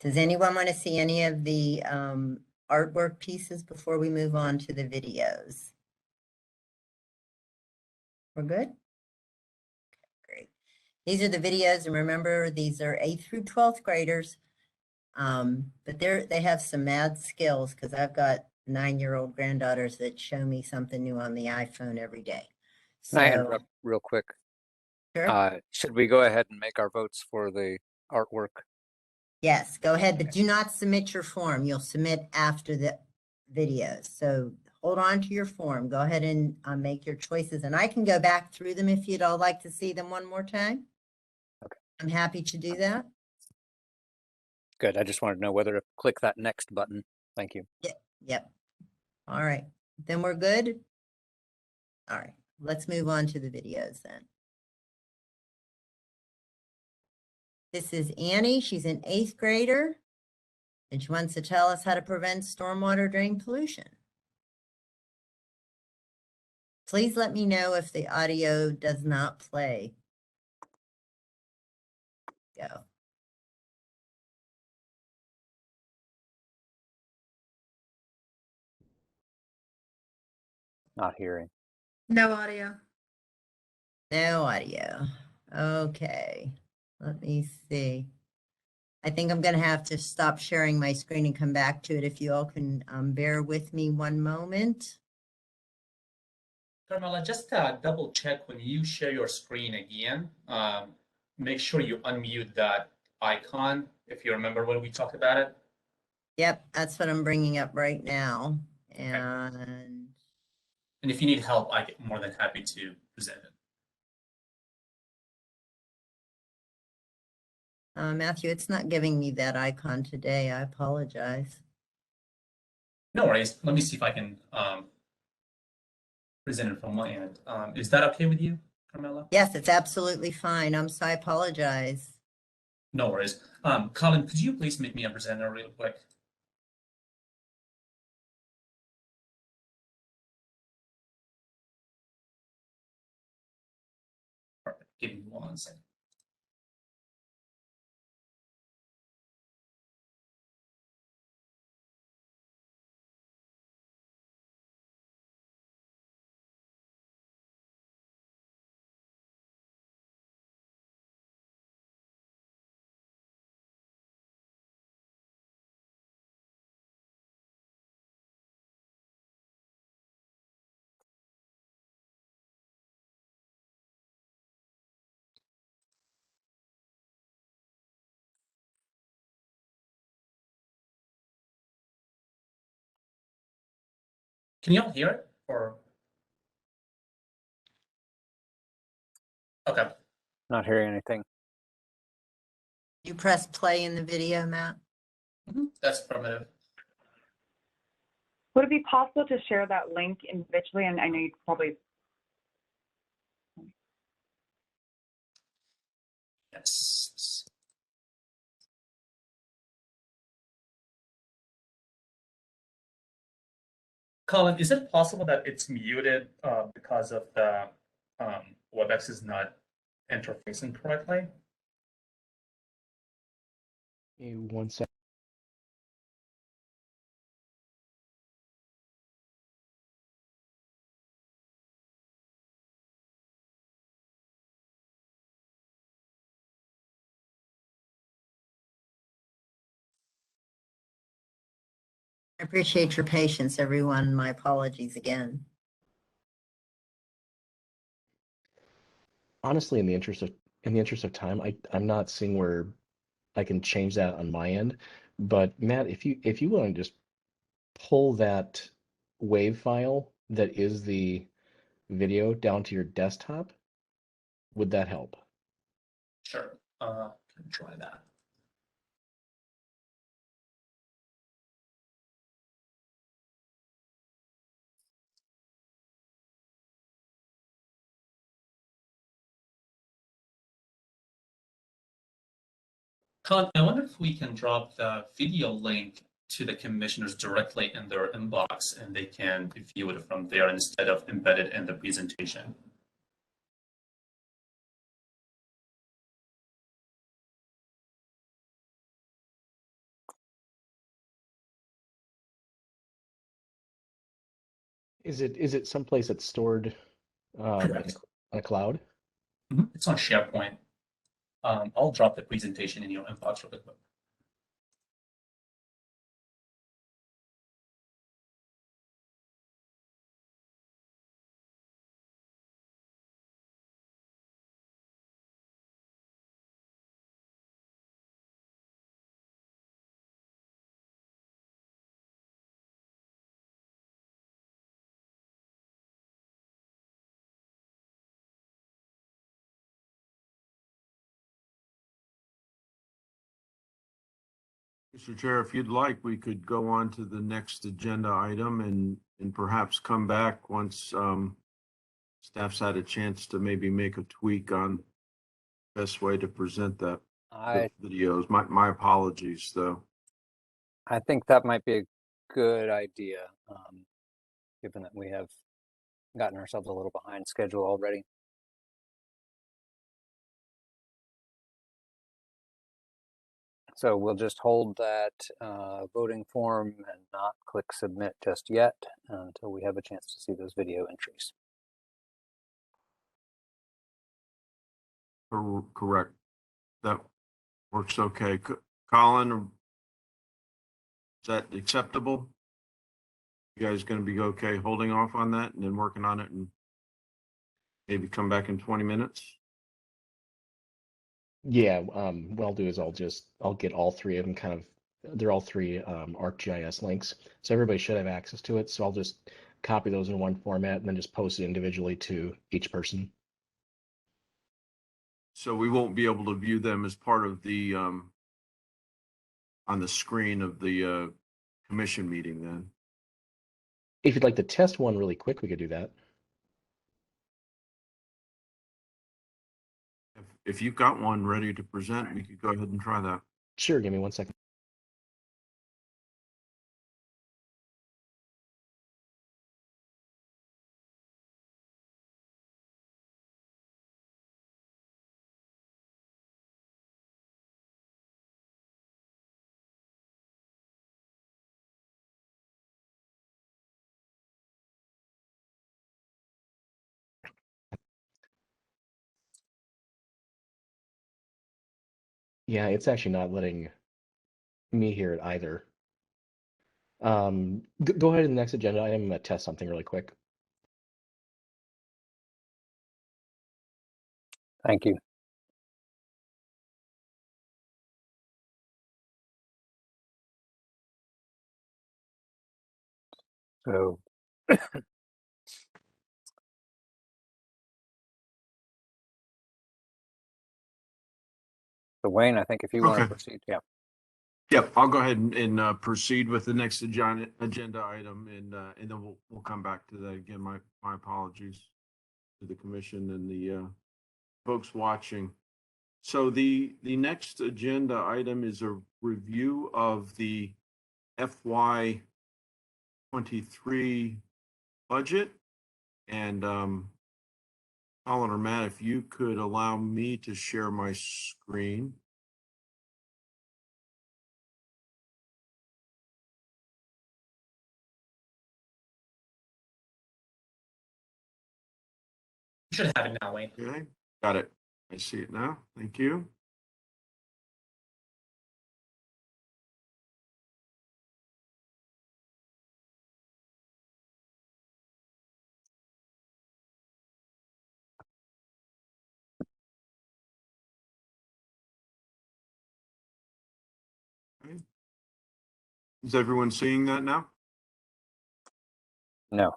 Does anyone want to see any of the artwork pieces before we move on to the videos? We're good? Great. These are the videos, and remember, these are 8th through 12th graders. But they have some mad skills because I've got 9-year-old granddaughters that show me something new on the iPhone every day.
Can I
So,
interrupt real quick?
sure.
Should we go ahead and make our votes for the artwork?
Yes, go ahead, but do not submit your form. You'll submit after the videos. So hold on to your form. Go ahead and make your choices, and I can go back through them if you'd all like to see them one more time.
Okay.
I'm happy to do that.
Good. I just wanted to know whether to click that next button. Thank you.
Yep. All right. Then we're good. All right. Let's move on to the videos then. This is Annie. She's an 8th grader, and she wants to tell us how to prevent stormwater drain pollution. Please let me know if the audio does not play. Go.
Not hearing.
No audio.
No audio. Okay. Let me see. I think I'm going to have to stop sharing my screen and come back to it. If you all can bear with me one moment.
Carmela, just double check when you share your screen again. Make sure you unmute that icon if you remember when we talked about it.
Yep, that's what I'm bringing up right now. And
if you need help, I get more than happy to present it.
Matthew, it's not giving me that icon today. I apologize.
No worries. Let me see if I can present it from my end. Is that okay with you, Carmela?
Yes, it's absolutely fine. I apologize.
No worries. Colin, could you please make me a presenter real quick? Perfect. Give me 1 second. Can you all hear it? Or okay.
Not hearing anything.
You press play in the video, Matt?
That's primitive.
Would it be possible to share that link individually? And I know you probably.
Yes. Colin, is it possible that it's muted because of the WebEx is not interfacing correctly?
Hey, 1 second.
I appreciate your patience, everyone. My apologies again.
Honestly, in the interest of time, I'm not seeing where I can change that on my end. But Matt, if you want to just pull that WAV file that is the video down to your desktop, would that help?
Sure. Can try that. Colin, I wonder if we can drop the video link to the commissioners directly in their inbox and they can view it from there instead of embedded in the presentation.
Is it someplace that's stored on a cloud?
It's on SharePoint. I'll drop the presentation in your inbox really quick.
Mr. Chair, if you'd like, we could go on to the next agenda item and perhaps come back once staff's had a chance to maybe make a tweak on best way to present that the videos. My apologies, though.
I think that might be a good idea, given that we have gotten ourselves a little behind schedule already. So we'll just hold that voting form and not click submit just yet until we have a chance to see those video entries.
Correct. That works okay. Colin, is that acceptable? You guys going to be okay holding off on that and then working on it and maybe come back in 20 minutes?
Yeah, what I'll do is I'll get all three of them they're all three ArcGIS links. So everybody should have access to it. So I'll just copy those in one format and then just post it individually to each person.
So we won't be able to view them as part of the on the screen of the commission meeting then.
If you'd like to test one really quick, we could do that.
If you've got one ready to present, we could go ahead and try that.
Sure, give me 1 second. Yeah, it's actually not letting me hear it either. Go ahead to the next agenda item. I'm going to test something really quick.
Thank you. So So Wayne, I think if you want to proceed, yeah.
Yep, I'll go ahead and proceed with the next agenda item, and then we'll come back to that again. My apologies to the commission and the folks watching. So the next agenda item is a review of the FY 23 budget, and Colin or Matt, if you could allow me to share my screen.
You should have it now, Wayne.
Okay, got it. I see it now. Thank you. Okay. Is everyone seeing that now?
No.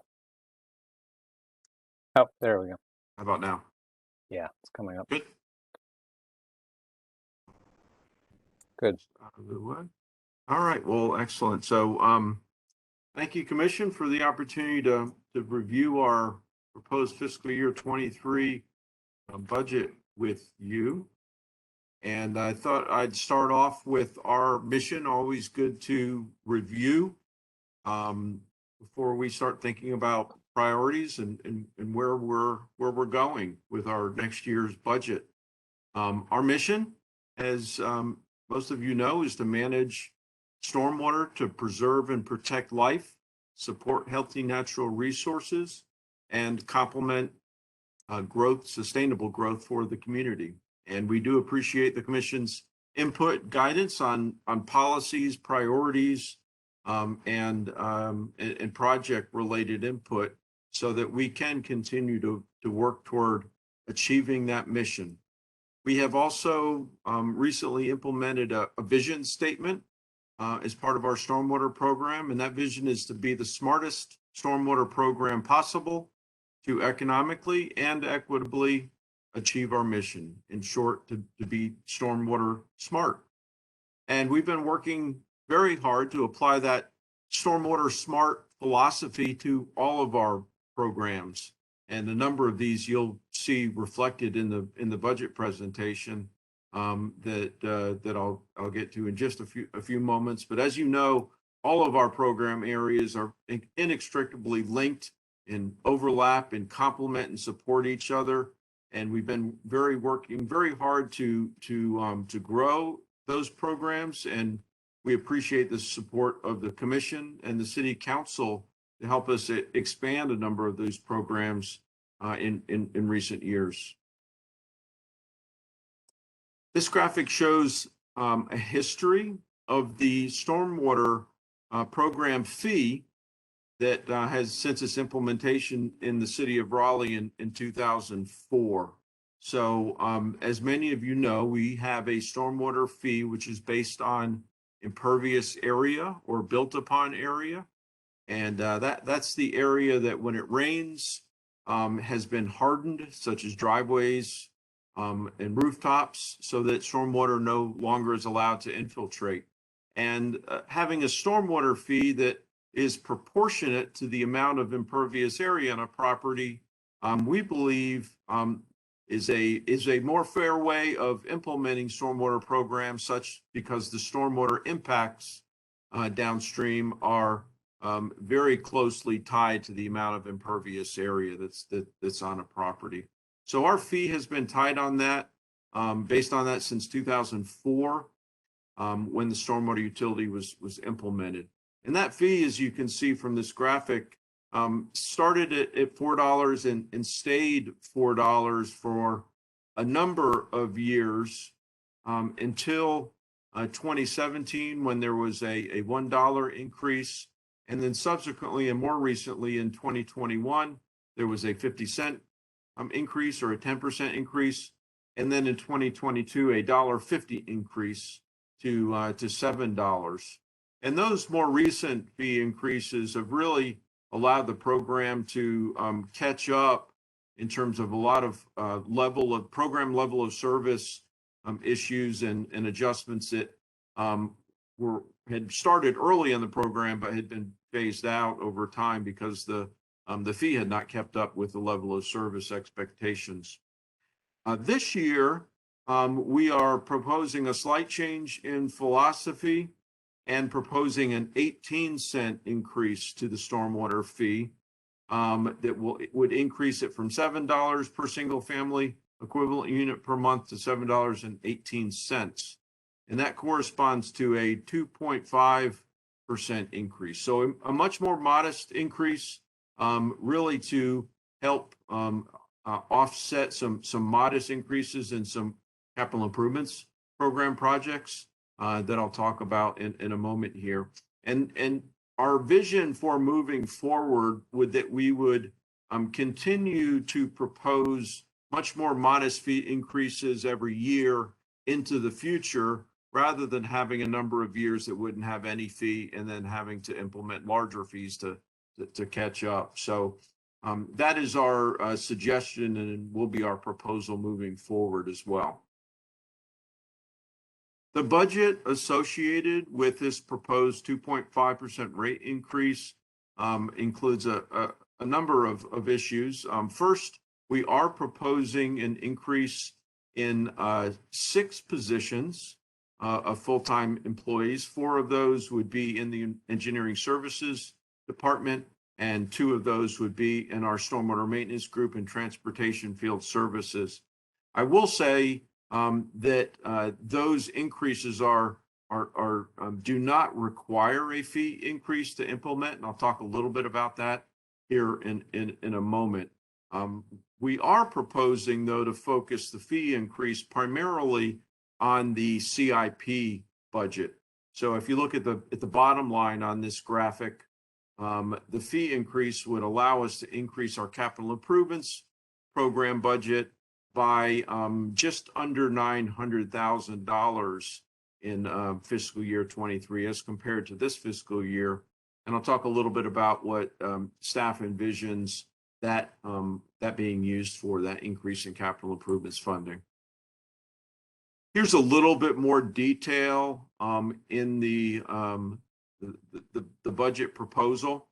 Oh, there we go.
How about now?
Yeah, it's coming up.
Good.
Good.
All right. Well, excellent. So, thank you, Commission, for the opportunity to review our proposed fiscal year 23 budget with you. And I thought I'd start off with our mission, always good to review before we start thinking about priorities and where we're going with our next year's budget. Our mission, as most of you know, is to manage stormwater to preserve and protect life, support healthy natural resources, and complement growth, sustainable growth for the community. And we do appreciate the Commission's input, guidance on policies, priorities, and project-related input, so that we can continue to work toward achieving that mission. We have also recently implemented a vision statement as part of our stormwater program, and that vision is to be the smartest stormwater program possible to economically and equitably achieve our mission. In short, to be stormwater smart. And we've been working very hard to apply that stormwater smart philosophy to all of our programs. And a number of these you'll see reflected in the budget presentation that I'll get to in just a few moments. But as you know, all of our program areas are inextricably linked and overlap and complement and support each other. And we've been working very hard to grow those programs. And we appreciate the support of the Commission and the City Council to help us expand a number of those programs in recent years. This graphic shows a history of the stormwater program fee that has since its implementation in the city of Raleigh in 2004. So as many of you know, we have a stormwater fee, which is based on impervious area or built upon area. And that's the area that when it rains has been hardened, such as driveways and rooftops, so that stormwater no longer is allowed to infiltrate. And having a stormwater fee that is proportionate to the amount of impervious area on a property, we believe is a more fair way of implementing stormwater programs, such because the stormwater impacts downstream are very closely tied to the amount of impervious area that's on a property. So our fee has been tied on that, based on that since 2004, when the stormwater utility was implemented. And that fee, as you can see from this graphic, started at $4 and stayed $4 for a number of years until 2017, when there was a $1 increase. And then subsequently and more recently in 2021, there was a 50-cent increase or a 10% increase. And then in 2022, a $1.50 increase to $7. And those more recent fee increases have really allowed the program to catch up in terms of a lot of program level of service issues and adjustments that had started early in the program but had been phased out over time because the fee had not kept up with the level of service expectations. This year, we are proposing a slight change in philosophy and proposing an 18-cent increase to the stormwater fee that would increase it from $7 per single family equivalent unit per month to $7.18. And that corresponds to a 2.5% increase. So a much more modest increase, really to help offset some modest increases in some capital improvements program projects that I'll talk about in a moment here. And our vision for moving forward would that we would continue to propose much more modest fee increases every year into the future, rather than having a number of years that wouldn't have any fee and then having to implement larger fees to catch up. So that is our suggestion, and will be our proposal moving forward as well. The budget associated with this proposed 2.5% rate increase includes a number of issues. First, we are proposing an increase in 6 positions of full-time employees. 4 of those would be in the engineering services department, and 2 of those would be in our stormwater maintenance group and transportation field services. I will say that those increases do not require a fee increase to implement, and I'll talk a little bit about that here in a moment. We are proposing, though, to focus the fee increase primarily on the CIP budget. So if you look at the bottom line on this graphic, the fee increase would allow us to increase our capital improvements program budget by just under $900,000 in fiscal year 23 as compared to this fiscal year. And I'll talk a little bit about what staff envisions that being used for, that increase in capital improvements funding. Here's a little bit more detail in the budget proposal,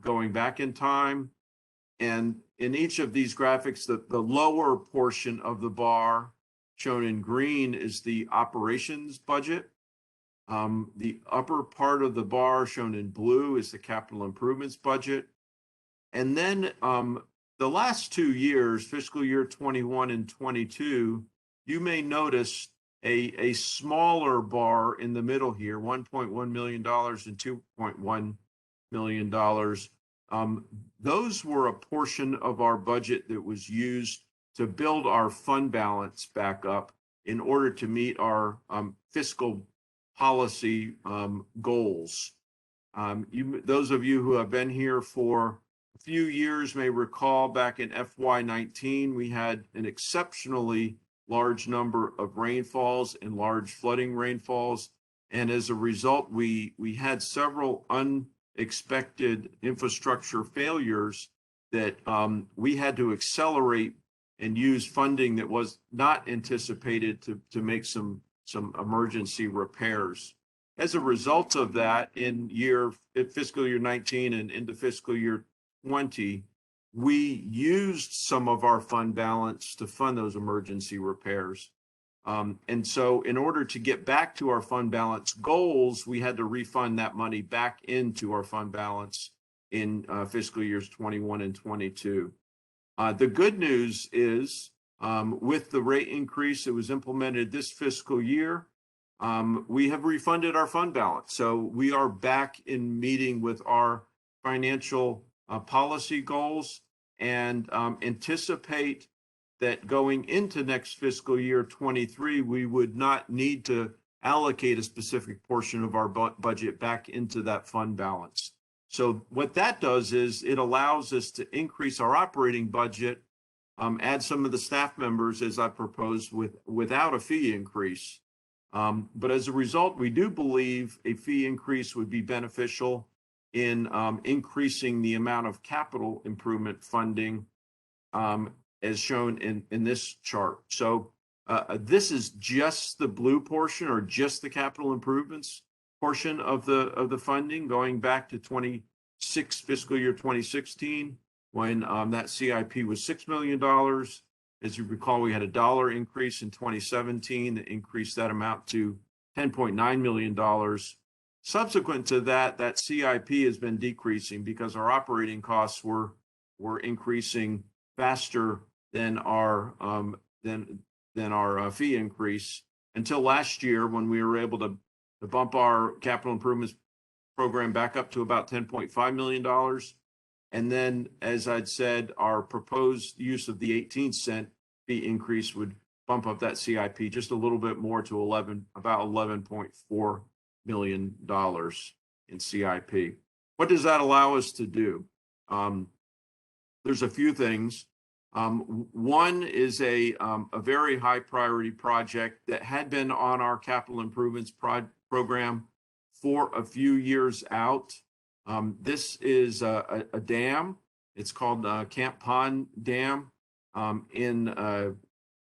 going back in time. And in each of these graphics, the lower portion of the bar shown in green is the operations budget. The upper part of the bar shown in blue is the capital improvements budget. And then the last 2 years, fiscal year 21 and 22, you may notice a smaller bar in the middle here, $1.1 million and $2.1 million. Those were a portion of our budget that was used to build our fund balance back up in order to meet our fiscal policy goals. Those of you who have been here for a few years may recall back in FY19, we had an exceptionally large number of rainfalls and large flooding rainfalls. And as a result, we had several unexpected infrastructure failures that we had to accelerate and use funding that was not anticipated to make some emergency repairs. As a result of that, in fiscal year 19 and into fiscal year 20, we used some of our fund balance to fund those emergency repairs. And so in order to get back to our fund balance goals, we had to refund that money back into our fund balance in fiscal years 21 and 22. The good news is with the rate increase that was implemented this fiscal year, we have refunded our fund balance. So we are back in meeting with our financial policy goals, and anticipate that going into next fiscal year 23, we would not need to allocate a specific portion of our budget back into that fund balance. So what that does is it allows us to increase our operating budget, add some of the staff members as I proposed without a fee increase. But as a result, we do believe a fee increase would be beneficial in increasing the amount of capital improvement funding as shown in this chart. So this is just the blue portion, or just the capital improvements portion of the funding, going back to fiscal year 2016, when that CIP was $6 million. As you recall, we had a $1 increase in 2017 that increased that amount to $10.9 million. Subsequent to that, that CIP has been decreasing because our operating costs were increasing faster than our fee increase, until last year, when we were able to bump our capital improvements program back up to about $10.5 million. And then, as I'd said, our proposed use of the 18-cent fee increase would bump up that CIP just a little bit more to about $11.4 million in CIP. What does that allow us to do? There's a few things. One is a very high priority project that had been on our capital improvements program for a few years out. This is a dam. It's called Camp Pond Dam in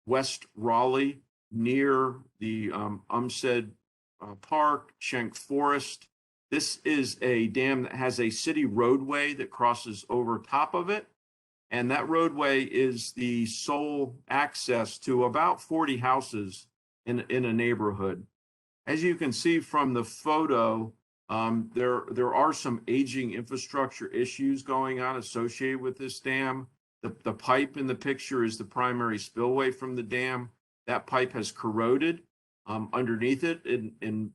West Raleigh, near the Umstead Park, Schenck Forest. This is a dam that has a city roadway that crosses over top of it. And that roadway is the sole access to about 40 houses in a neighborhood. As you can see from the photo, there are some aging infrastructure issues going on associated with this dam. The pipe in the picture is the primary spillway from the dam. That pipe has corroded underneath it, and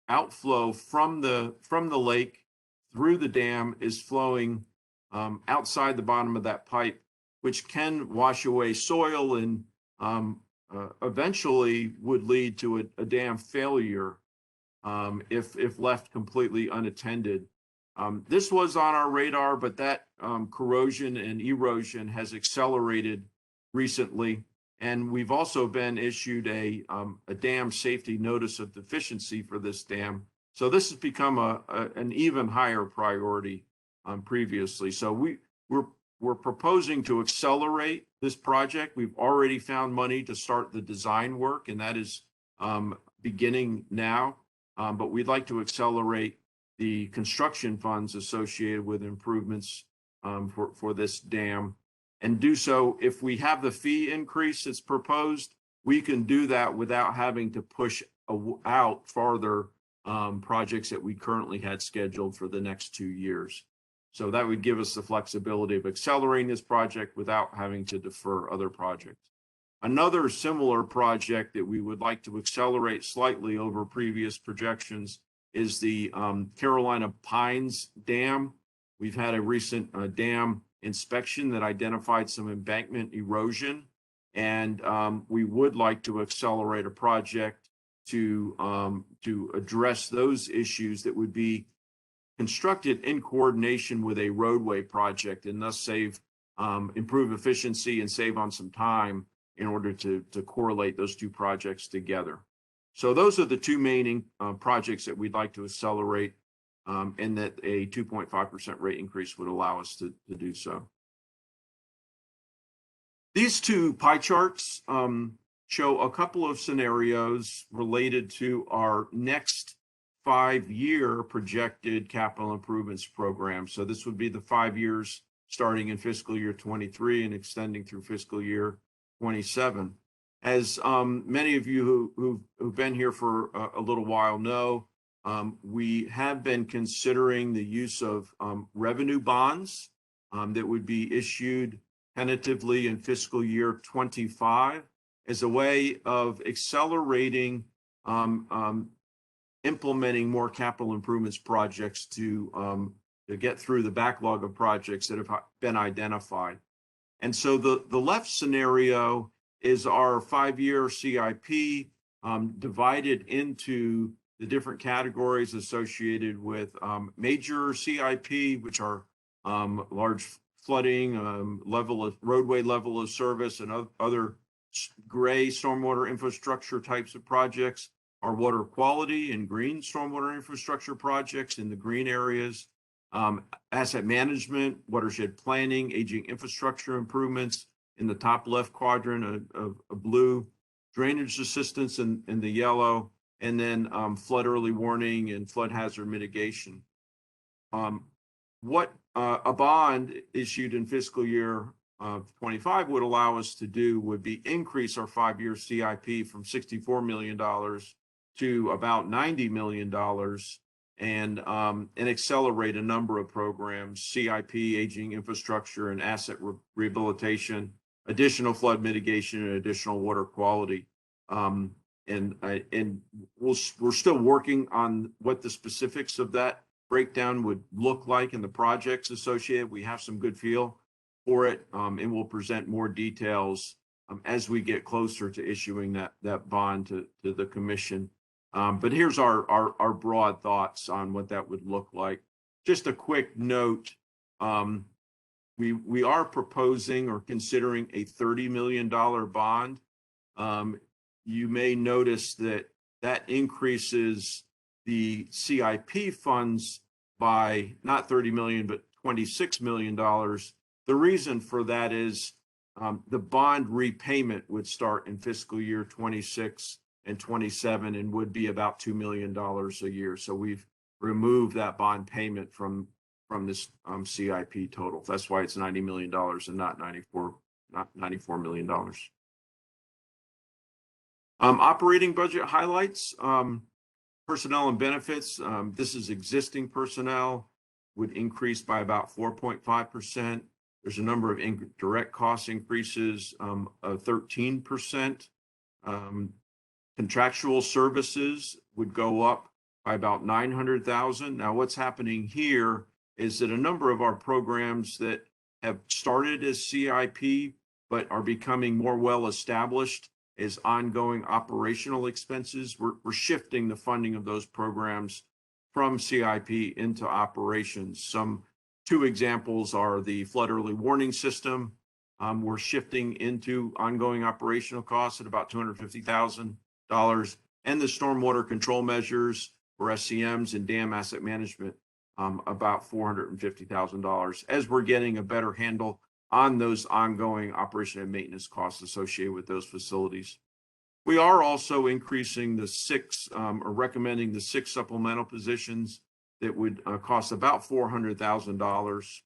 outflow from the lake through the dam is flowing outside the bottom of that pipe, which can wash away soil and eventually would lead to a dam failure if left completely unattended. This was on our radar, but that corrosion and erosion has accelerated recently. And we've also been issued a dam safety notice of deficiency for this dam. So this has become an even higher priority previously. So we're proposing to accelerate this project. We've already found money to start the design work, and that is beginning now. But we'd like to accelerate the construction funds associated with improvements for this dam, and do so. If we have the fee increase that's proposed, we can do that without having to push out farther projects that we currently had scheduled for the next 2 years. So that would give us the flexibility of accelerating this project without having to defer other projects. Another similar project that we would like to accelerate slightly over previous projections is the Carolina Pines Dam. We've had a recent dam inspection that identified some embankment erosion, and we would like to accelerate a project to address those issues that would be constructed in coordination with a roadway project, and thus improve efficiency and save on some time in order to correlate those two projects together. So those are the two main projects that we'd like to accelerate, and that a 2.5% rate increase would allow us to do so. These two pie charts show a couple of scenarios related to our next 5-year projected capital improvements program. So this would be the 5 years starting in fiscal year 23 and extending through fiscal year 27. As many of you who've been here for a little while know, we have been considering the use of revenue bonds that would be issued tentatively in fiscal year 25 as a way of accelerating implementing more capital improvements projects to get through the backlog of projects that have been identified. And so the left scenario is our 5-year CIP divided into the different categories associated with major CIP, which are large flooding, roadway level of service, and other gray stormwater infrastructure types of projects, our water quality and green stormwater infrastructure projects in the green areas, asset management, watershed planning, aging infrastructure improvements in the top left quadrant of blue, drainage assistance in the yellow, and then flood early warning and flood hazard mitigation. What a bond issued in fiscal year 25 would allow us to do would be increase our 5-year CIP from $64 million to about $90 million, and accelerate a number of programs: CIP, aging infrastructure, and asset rehabilitation, additional flood mitigation, and additional water quality. And we're still working on what the specifics of that breakdown would look like in the projects associated. We have some good feel for it, and we'll present more details as we get closer to issuing that bond to the commission. But here's our broad thoughts on what that would look like. Just a quick note, we are proposing or considering a $30 million bond. You may notice that increases the CIP funds by not 30 million, but $26 million. The reason for that is the bond repayment would start in fiscal year 26 and 27 and would be about $2 million a year. So we've removed that bond payment from from this CIP total. That's why it's $90 million and not $94 million. Operating budget highlights, personnel and benefits. This is existing personnel would increase by about 4.5%. There's a number of direct cost increases of 13%. Contractual services would go up by about 900,000. Now, what's happening here is that a number of our programs that have started as CIP but are becoming more well established as ongoing operational expenses, we're shifting the funding of those programs from CIP into operations. Two examples are the flood early warning system. We're shifting into ongoing operational costs at about $250,000, and the stormwater control measures for SCMs and dam asset management, about $450,000, as we're getting a better handle on those ongoing operation and maintenance costs associated with those facilities. We are also increasing or recommending the 6 supplemental positions that would cost about $400,000.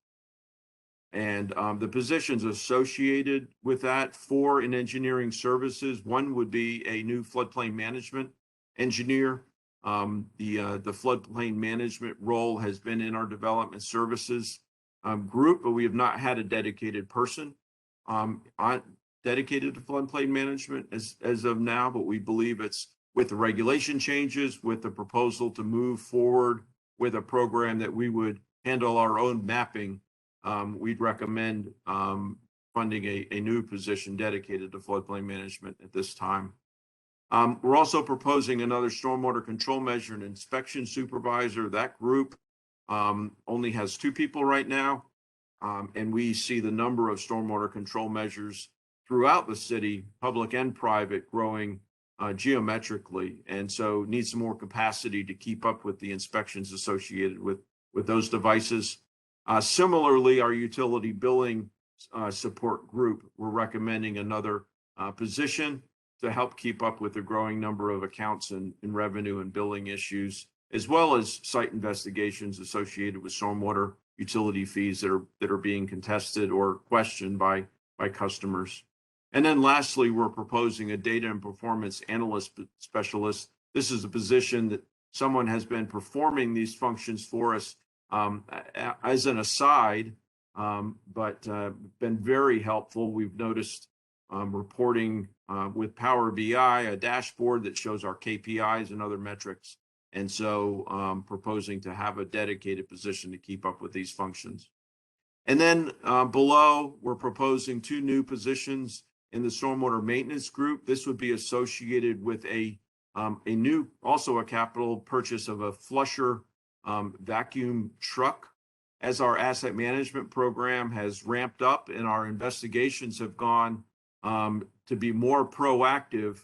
And the positions associated with that, 4 in engineering services. One would be a new floodplain management engineer. The floodplain management role has been in our development services group, but we have not had a dedicated person dedicated to floodplain management as of now, but we believe it's with the regulation changes, with the proposal to move forward with a program that we would handle our own mapping, we'd recommend funding a new position dedicated to floodplain management at this time. We're also proposing another stormwater control measure and inspection supervisor. That group only has 2 people right now, and we see the number of stormwater control measures throughout the city, public and private, growing geometrically, and so need some more capacity to keep up with the inspections associated with those devices. Similarly, our utility billing support group, we're recommending another position to help keep up with the growing number of accounts and revenue and billing issues, as well as site investigations associated with stormwater utility fees that are being contested or questioned by customers. And then lastly, we're proposing a data and performance analyst specialist. This is a position that someone has been performing these functions for us as an aside, but been very helpful. We've noticed reporting with Power BI, a dashboard that shows our KPIs and other metrics. And so proposing to have a dedicated position to keep up with these functions. And then below, we're proposing 2 new positions in the stormwater maintenance group. This would be associated with a new, also a capital purchase of a flusher vacuum truck. As our asset management program has ramped up and our investigations have gone to be more proactive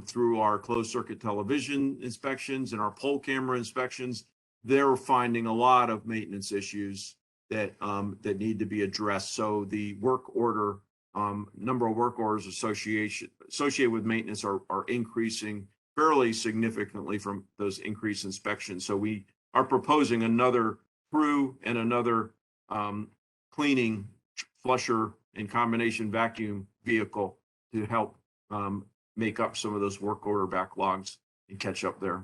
through our closed circuit television inspections and our pole camera inspections, they're finding a lot of maintenance issues that need to be addressed. So the work order, number of work orders associated with maintenance are increasing fairly significantly from those increased inspections. So we are proposing another crew and another cleaning flusher and combination vacuum vehicle to help make up some of those work order backlogs and catch up there.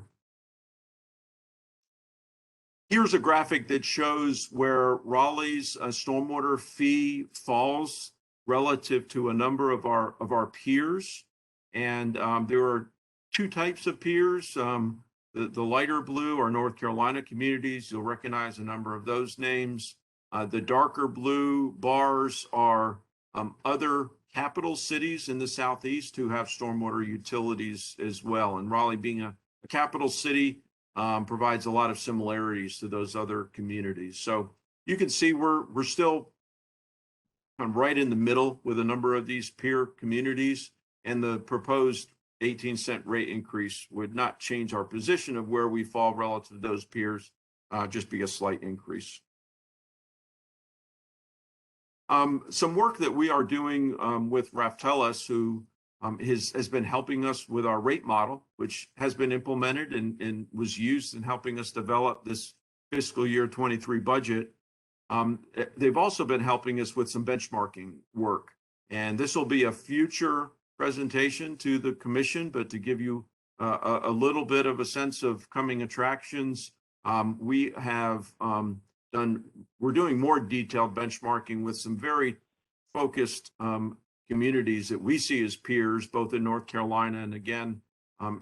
Here's a graphic that shows where Raleigh's stormwater fee falls relative to a number of our peers. And there are 2 types of peers. The lighter blue are North Carolina communities. You'll recognize a number of those names. The darker blue bars are other capital cities in the Southeast who have stormwater utilities as well. And Raleigh, being a capital city, provides a lot of similarities to those other communities. So you can see we're still right in the middle with a number of these peer communities, and the proposed 18-cent rate increase would not change our position of where we fall relative to those peers, just be a slight increase. Some work that we are doing with Raftelis, who has been helping us with our rate model, which has been implemented and was used in helping us develop this fiscal year 23 budget, they've also been helping us with some benchmarking work. And this will be a future presentation to the commission, but to give you a little bit of a sense of coming attractions, we have we're doing more detailed benchmarking with some very focused communities that we see as peers, both in North Carolina and again,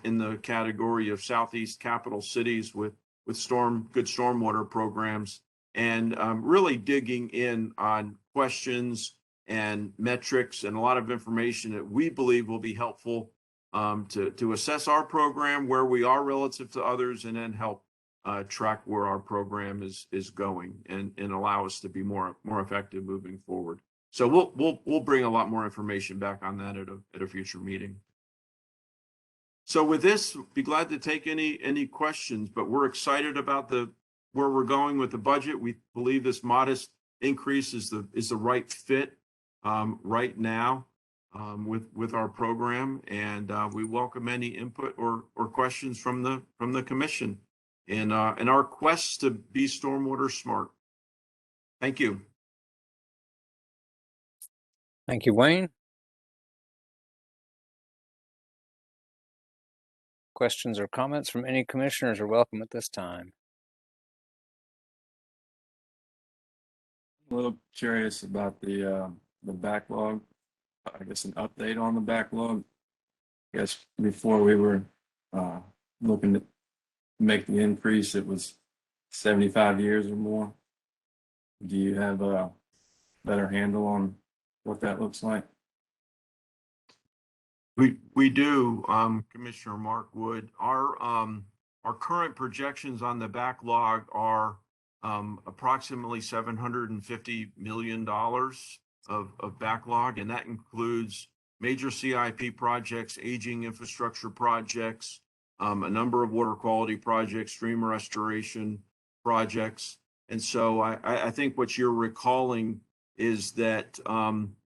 in the category of Southeast capital cities with good stormwater programs, and really digging in on questions and metrics and a lot of information that we believe will be helpful to assess our program, where we are relative to others, and then help track where our program is going and allow us to be more effective moving forward. So we'll bring a lot more information back on that at a future meeting. So with this, be glad to take any questions, but we're excited about where we're going with the budget. We believe this modest increase is the right fit right now with our program, and we welcome any input or questions from the commission in our quest to be stormwater smart. Thank you.
Thank you, Wayne. Questions or comments from any commissioners are welcome at this time.
A little curious about the backlog. I guess an update on the backlog. I guess before we were looking to make the increase, it was 75 years or more. Do you have a better handle on what that looks like?
We do, Commissioner Mark Wood. Our current projections on the backlog are approximately $750 million of backlog, and that includes major CIP projects, aging infrastructure projects, a number of water quality projects, stream restoration projects. And so I think what you're recalling is that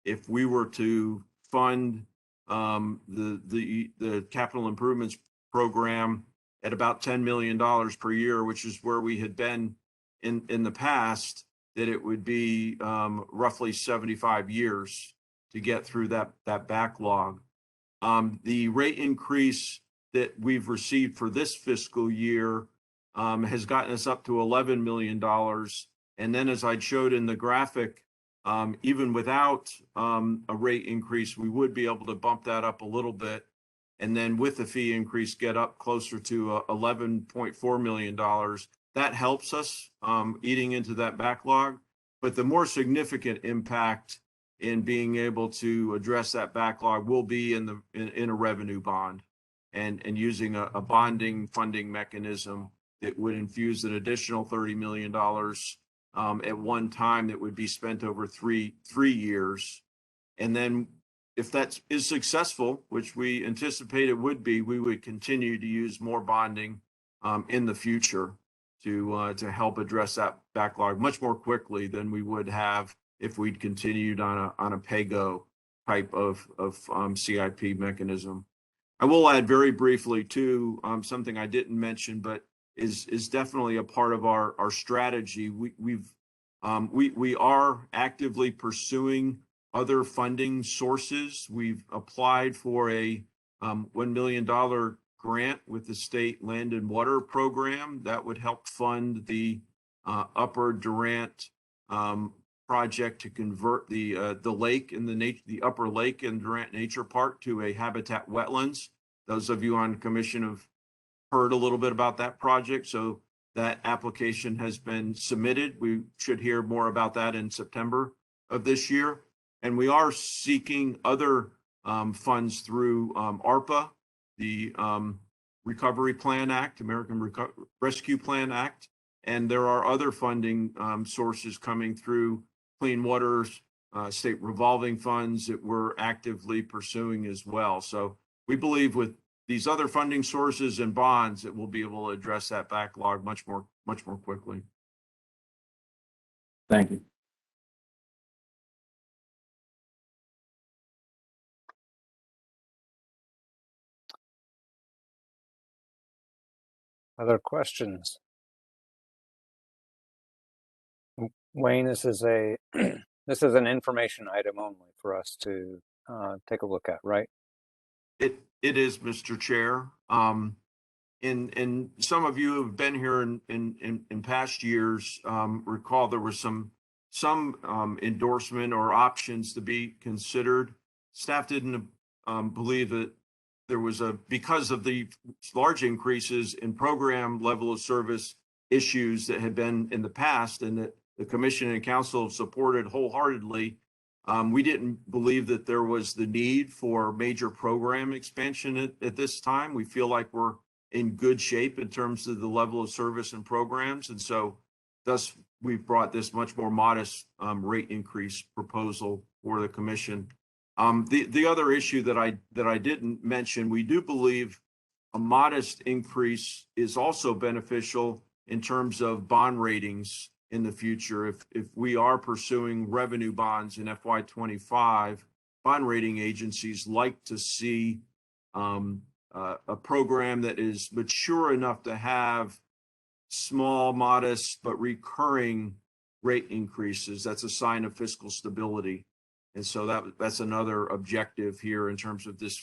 if we were to fund the capital improvements program at about $10 million per year, which is where we had been in the past, that it would be roughly 75 years to get through that backlog. The rate increase that we've received for this fiscal year has gotten us up to $11 million. And then, as I showed in the graphic, even without a rate increase, we would be able to bump that up a little bit. And then with the fee increase, get up closer to $11.4 million. That helps us eating into that backlog. But the more significant impact in being able to address that backlog will be in a revenue bond and using a bonding funding mechanism that would infuse an additional $30 million at one time that would be spent over three years. And then if that is successful, which we anticipate it would be, we would continue to use more bonding in the future to help address that backlog much more quickly than we would have if we'd continued on a pay-go type of CIP mechanism. I will add very briefly too, something I didn't mention, but is definitely a part of our strategy. We are actively pursuing other funding sources. We've applied for a $1 million grant with the state land and water program that would help fund the Upper Durant project to convert the lake in the Upper Lake and Durant Nature Park to a habitat wetlands. Those of you on commission have heard a little bit about that project. So that application has been submitted. We should hear more about that in September of this year. And we are seeking other funds through ARPA, the Recovery Plan Act, American Rescue Plan Act. And there are other funding sources coming through Clean Water state revolving funds that we're actively pursuing as well. So we believe with these other funding sources and bonds that we'll be able to address that backlog much more quickly.
Thank you.
Other questions? Wayne, this is a this is an information item only for us to take a look at, right?
It is, Mr. Chair. And some of you have been here in past years, recall there was some endorsement or options to be considered. Staff didn't believe that there was because of the large increases in program level of service issues that had been in the past and that the commission and council have supported wholeheartedly. We didn't believe that there was the need for major program expansion at this time. We feel like we're in good shape in terms of the level of service and programs. And so thus we've brought this much more modest rate increase proposal for the commission. The other issue that I didn't mention, we do believe a modest increase is also beneficial in terms of bond ratings in the future. If we are pursuing revenue bonds in FY25, bond rating agencies like to see a program that is mature enough to have small, modest, but recurring rate increases. That's a sign of fiscal stability. And so that's another objective here in terms of this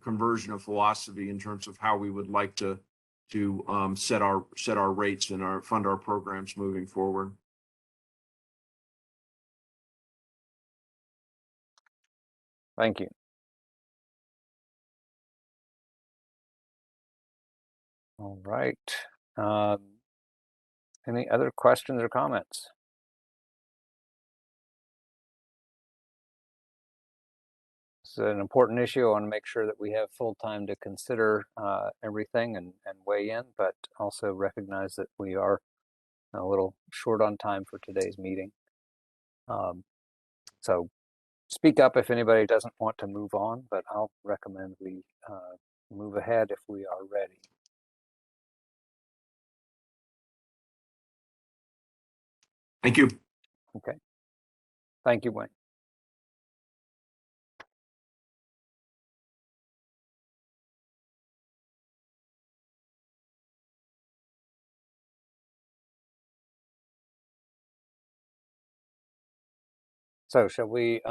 conversion of philosophy in terms of how we would like to set our rates and fund our programs moving forward.
Thank you. All right. Any other questions or comments? It's an important issue. I want to make sure that we have full time to consider everything and weigh in, but also recognize that we are a little short on time for today's meeting. So speak up if anybody doesn't want to move on, but I'll recommend we move ahead if we are ready.
Thank you.
Okay. Thank you, Wayne. So shall we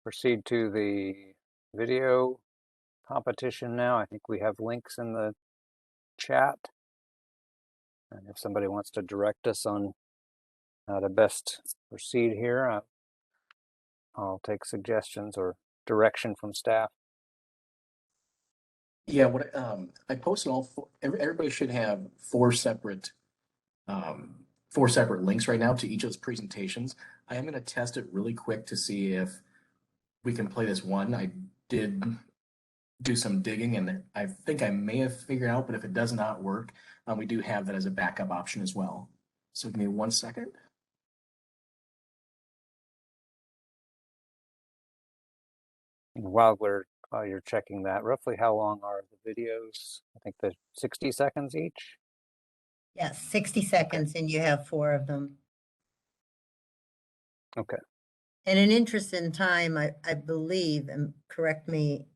proceed to the video competition now? I think we have links in the chat. And if somebody wants to direct us on how to best proceed here, I'll take suggestions or direction from staff.
Yeah, what I posted everybody should have four separate links right now to each of those presentations. I am going to test it really quick to see if we can play this one. I did do some digging and I think I may have figured out, but if it does not work, we do have that as a backup option as well. So give me 1 second.
While you're checking that, roughly how long are the videos? I think they're 60 seconds each.
Yes, 60 seconds, and you have 4 of them.
Okay.
And in interest in time, I believe, and correct me,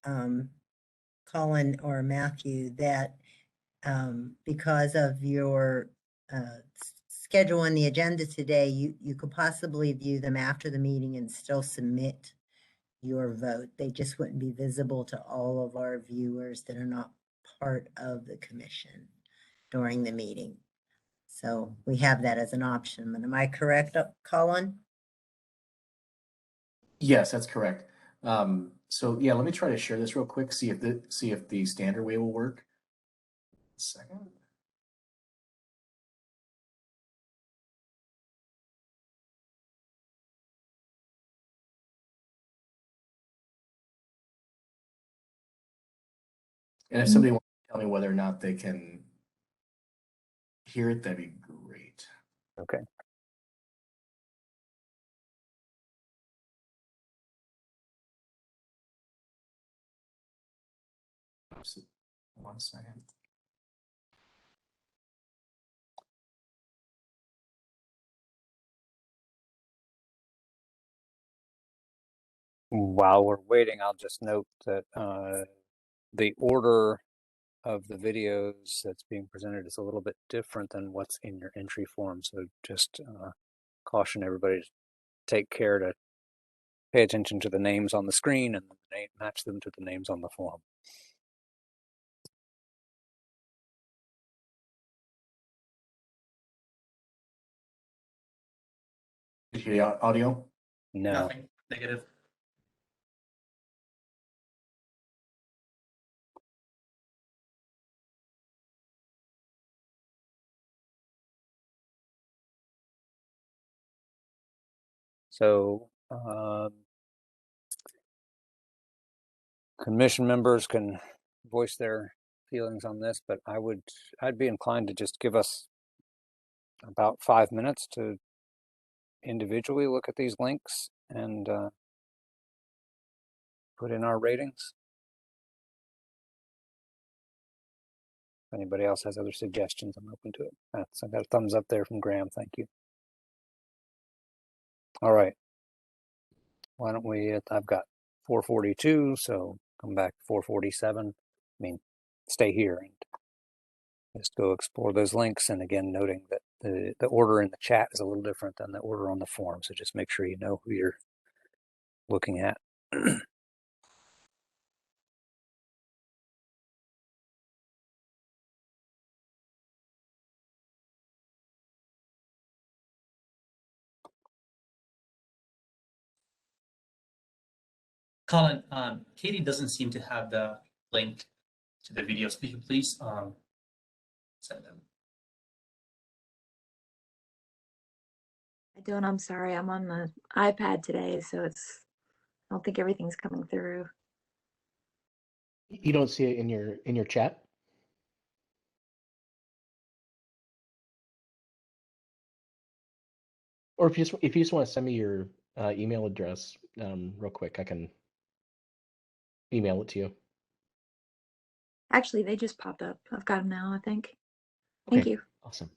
Colin or Matthew, that because of your schedule on the agenda today, you could possibly view them after the meeting and still submit your vote. They just wouldn't be visible to all of our viewers that are not part of the commission during the meeting. So we have that as an option. But am I correct, Colin?
Yes, that's correct. So yeah, let me try to share this real quick. See if the standard way will work. 1 second. And if somebody wants to tell me whether or not they can hear it, that'd be great.
Okay.
Oops. 1 second.
While we're waiting, I'll just note that the order of the videos that's being presented is a little bit different than what's in your entry form. So just caution everybody to take care to pay attention to the names on the screen and match them to the names on the form.
Did you hear the audio?
No.
Nothing. Negative.
So commission members can voice their feelings on this, but I'd be inclined to just give us about 5 minutes to individually look at these links and put in our ratings. If anybody else has other suggestions, I'm open to it. I got a thumbs up there from Graham. Thank you. All right. Why don't we, I've got 442, so come back 447. I mean, stay here and just go explore those links. And again, noting that the order in the chat is a little different than the order on the form. So just make sure you know who you're looking at.
Colin, Katie doesn't seem to have the link to the video. So could you please send them?
I don't, I'm sorry. I'm on the iPad today, so I don't think everything's coming through.
You don't see it in your chat? Or if you just want to send me your email address real quick, I can email it to you.
Actually, they just popped up. I've got them now, I think. Thank
Okay,
you.
awesome.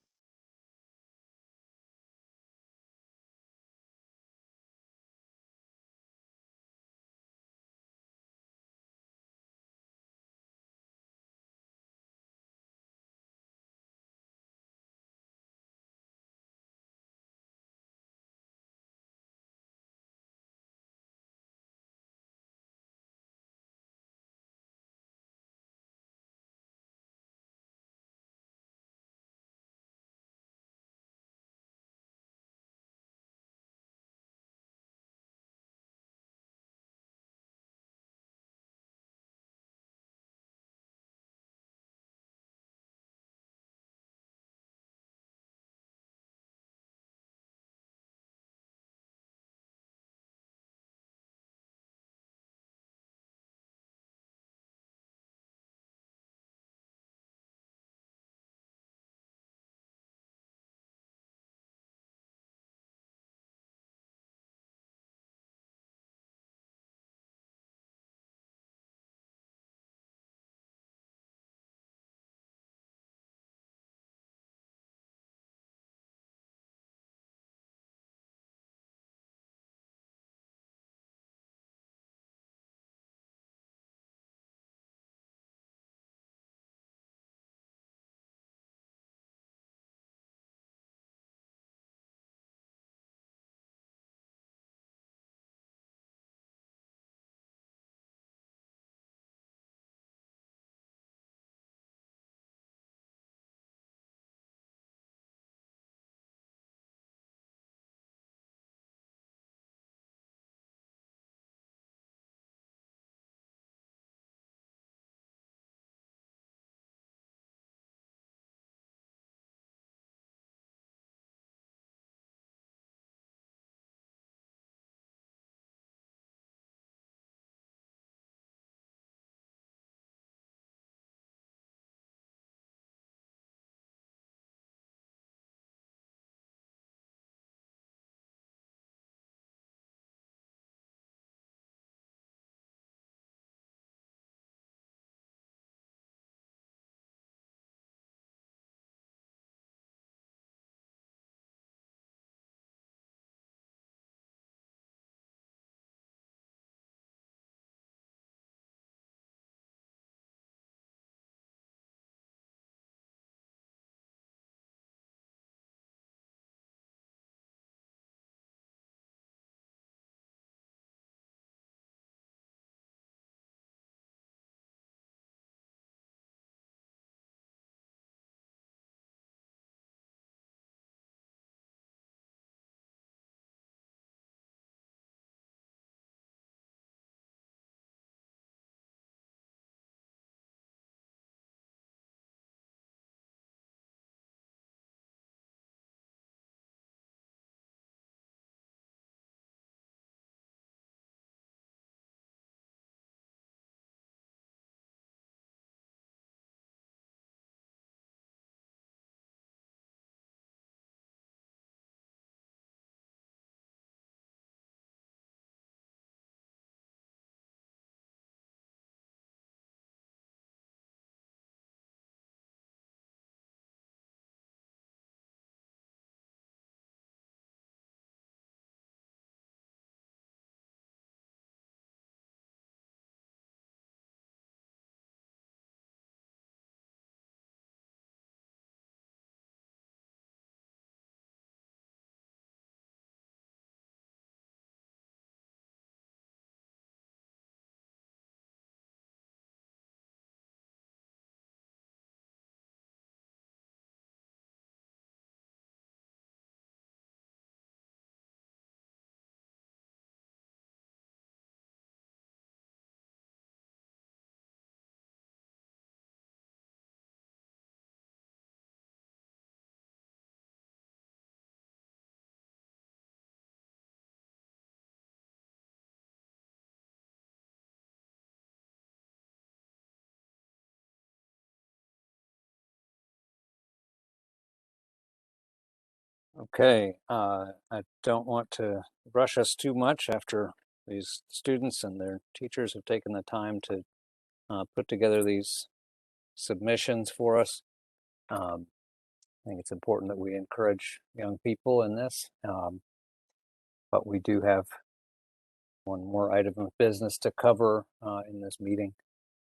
Okay, I don't want to rush us too much after these students and their teachers have taken the time to put together these submissions for us. I think it's important that we encourage young people in this, but we do have one more item of business to cover in this meeting.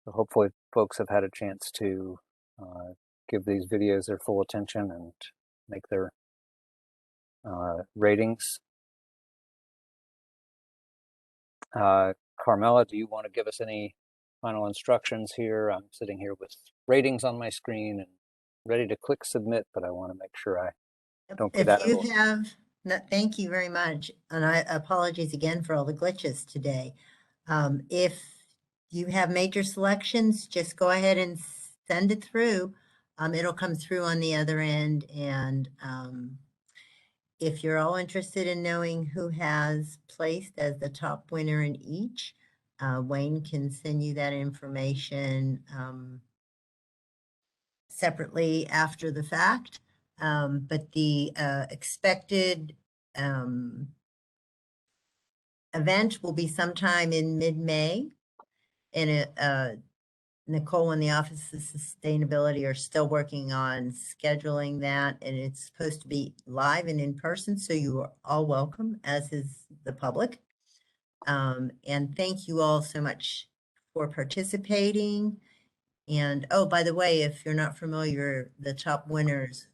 So hopefully folks have had a chance to give these videos their full attention and make their ratings. Carmela, do you want to give us any final instructions here? I'm sitting here with ratings on my screen and ready to click submit, but I want to make sure I don't get out
If
of
you have, no, thank you very much. And I apologize again for all the glitches today. If you have major selections, just go ahead and send it through. It'll come through on the other end. And if you're all interested in knowing who has placed as the top winner in each, Wayne can send you that information separately after the fact. But the expected event will be sometime in mid-May. And Nicole and the Office of Sustainability are still working on scheduling that, and it's supposed to be live and in person, so you are all welcome, as is the public. And thank you all so much for participating. And oh, by the way, if you're not familiar, the top winners,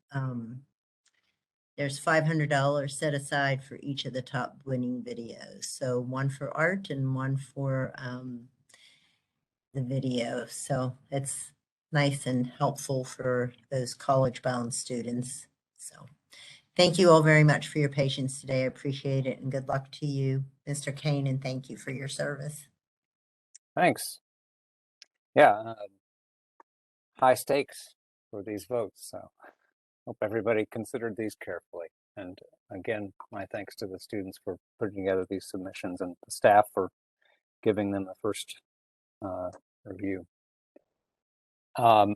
there's $500 set aside for each of the top winning videos. So one for art and one for the video. So it's nice and helpful for those college-bound students. So thank you all very much for your patience today. I appreciate it, and good luck to you, Mr. Kane, and thank you for your service.
Thanks. Yeah, high stakes for these votes, so hope everybody considered these carefully. And again, my thanks to the students for putting together these submissions and the staff for giving them the first review. I'll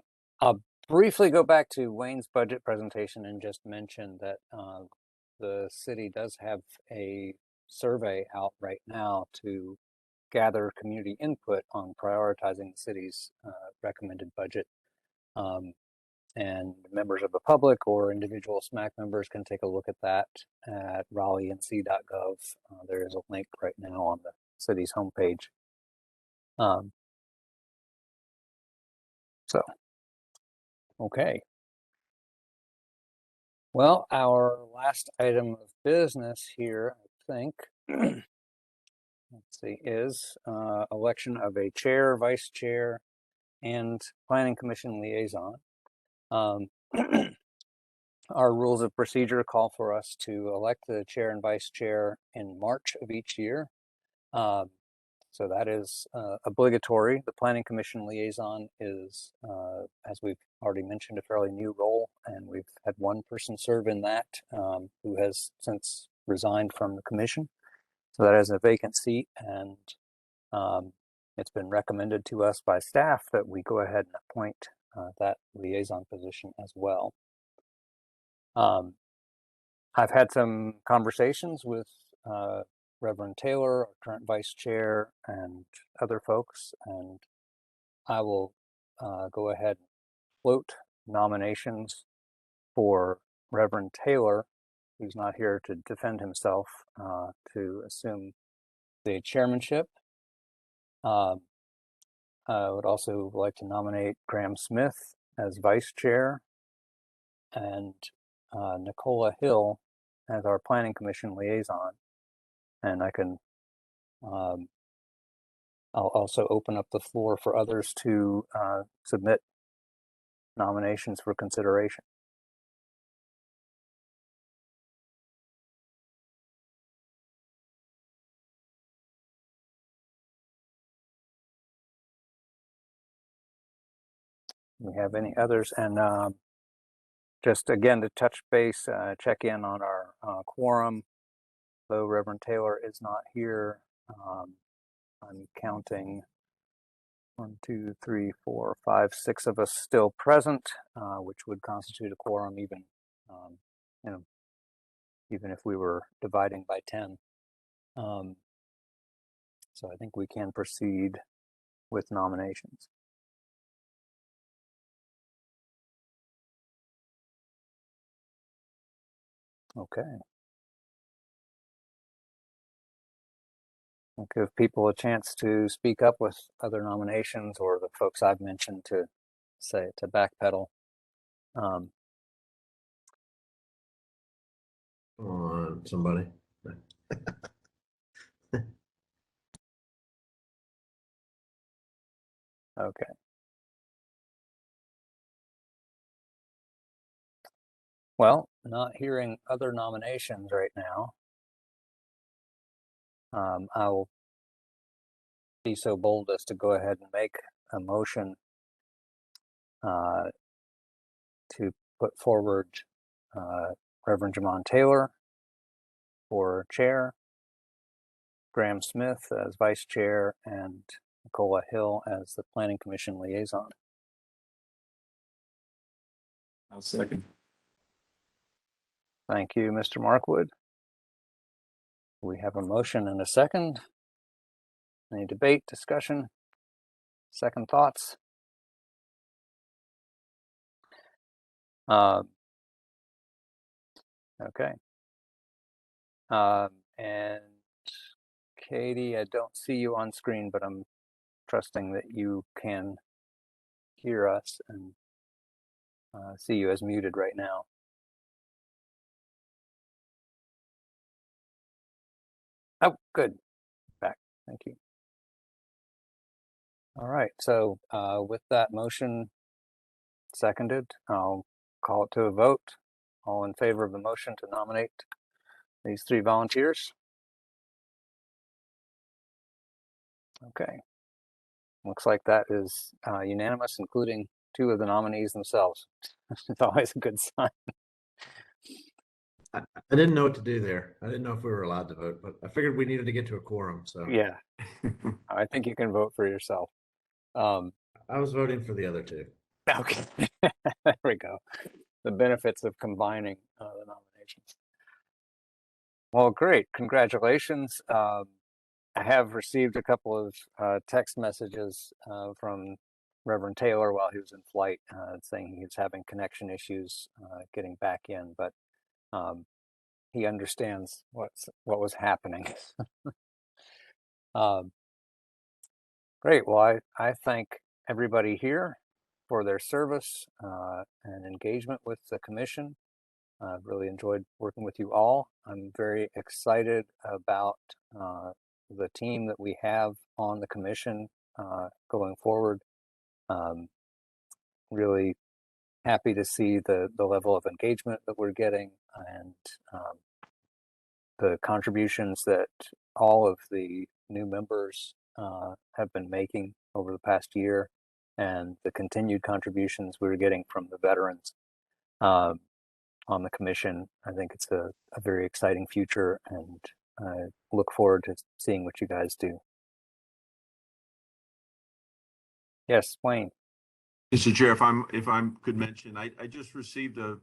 briefly go back to Wayne's budget presentation and just mention that the city does have a survey out right now to gather community input on prioritizing the city's recommended budget. And members of the public or individual SMAC members can take a look at that at raleighNC.gov. There is a link right now on the city's homepage. So, okay. Well, our last item of business here, I think, let's see, is election of a chair, vice chair, and planning commission liaison. Our rules of procedure call for us to elect the chair and vice chair in March of each year. So that is obligatory. The planning commission liaison is, as we've already mentioned, a fairly new role, and we've had one person serve in that who has since resigned from the commission. So that is a vacant seat, and it's been recommended to us by staff that we go ahead and appoint that liaison position as well. I've had some conversations with Reverend Taylor, our current vice chair, and other folks, and I will go ahead and float nominations for Reverend Taylor, who's not here to defend himself, to assume the chairmanship. I would also like to nominate Graham Smith as vice chair and Nicola Hill as our planning commission liaison. And I can I'll also open up the floor for others to submit nominations for consideration. Do we have any others? And just again to touch base, check in on our quorum. Though Reverend Taylor is not here, I'm counting 1, 2, 3, 4, 5, 6 of us still present, which would constitute a quorum even even if we were dividing by 10. So I think we can proceed with nominations. Okay. I'll give people a chance to speak up with other nominations or the folks I've mentioned to say to backpedal.
On somebody.
Okay. Well, not hearing other nominations right now. I will be so bold as to go ahead and make a motion to put forward Reverend Jamon Taylor for chair, Graham Smith as vice chair, and Nicola Hill as the Planning Commission liaison.
I'll second.
Thank you, Mr. Markwood. We have a motion and a second. Any debate, discussion, second thoughts? Okay. And Katie, I don't see you on screen, but I'm trusting that you can hear us and see you as muted right now. Oh, good. Back. Thank you. All right. So with that motion seconded, I'll call it to a vote. All in favor of the motion to nominate these 3 volunteers? Okay. Looks like that is unanimous, including 2 of the nominees themselves. It's always a good sign.
I didn't know what to do there. I didn't know if we were allowed to vote, but I figured we needed to get to a quorum. So
Yeah, I think you can vote for yourself.
I was voting for the other 2.
Okay, there we go. The benefits of combining the nominations. Well, great. Congratulations. I have received a couple of text messages from Reverend Taylor while he was in flight saying he was having connection issues getting back in, but he understands what was happening. Great. Well, I thank everybody here for their service and engagement with the commission. I've really enjoyed working with you all. I'm very excited about the team that we have on the commission going forward. Really happy to see the level of engagement that we're getting and the contributions that all of the new members have been making over the past year and the continued contributions we're getting from the veterans on the commission. I think it's a very exciting future, and I look forward to seeing what you guys do. Yes, Wayne.
Mr. Chair, if I could mention, I just received a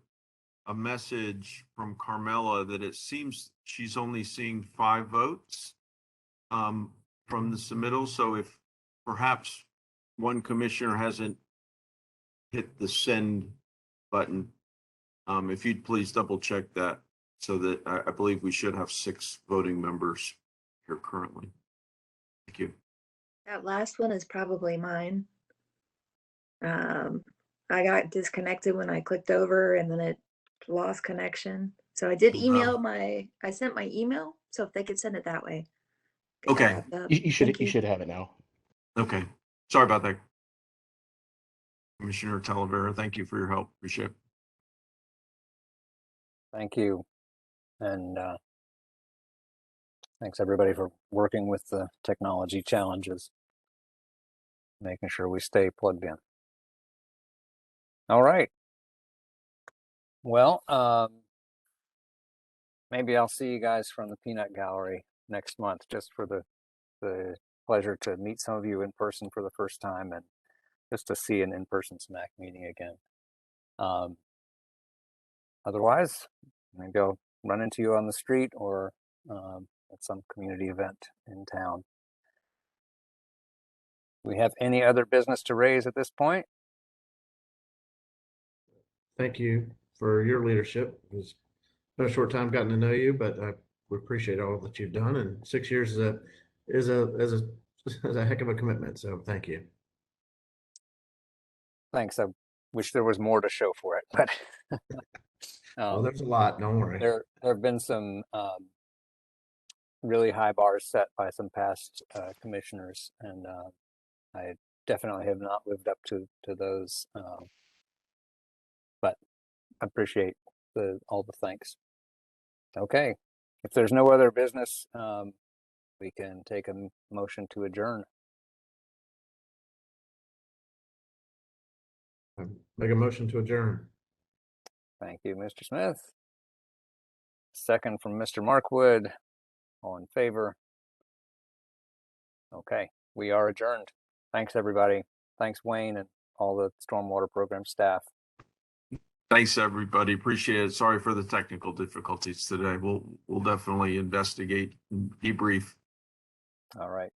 message from Carmela that it seems she's only seeing 5 votes from the submittal. So if perhaps one commissioner hasn't hit the send button, if you'd please double check that, so that I believe we should have 6 voting members here currently. Thank you.
That last one is probably mine. I got disconnected when I clicked over and then it lost connection. So I did email I sent my email. So if they could send it that way.
Okay.
You should have it now.
Okay. Sorry about that. Commissioner Talavera, thank you for your help. Appreciate it.
Thank you. And thanks everybody for working with the technology challenges, making sure we stay plugged in. All right. Well, maybe I'll see you guys from the Peanut Gallery next month, just for the pleasure to meet some of you in person for the first time and just to see an in-person SMAC meeting again. Otherwise, maybe I'll run into you on the street or at some community event in town. We have any other business to raise at this point?
Thank you for your leadership. It's been a short time getting to know you, but we appreciate all that you've done. And 6 years is a heck of a commitment. So thank you.
Thanks. I wish there was more to show for it, but
Well, there's a lot. Don't worry.
there have been some really high bars set by some past commissioners, and I definitely have not lived up to those. But I appreciate all the thanks. Okay, if there's no other business, we can take a motion to adjourn.
Make a motion to adjourn.
Thank you, Mr. Smith. Second from Mr. Markwood. All in favor? Okay, we are adjourned. Thanks, everybody. Thanks, Wayne, and all the Stormwater Program staff.
Thanks, everybody. Appreciate it. Sorry for the technical difficulties today. We'll definitely investigate and debrief.
All right.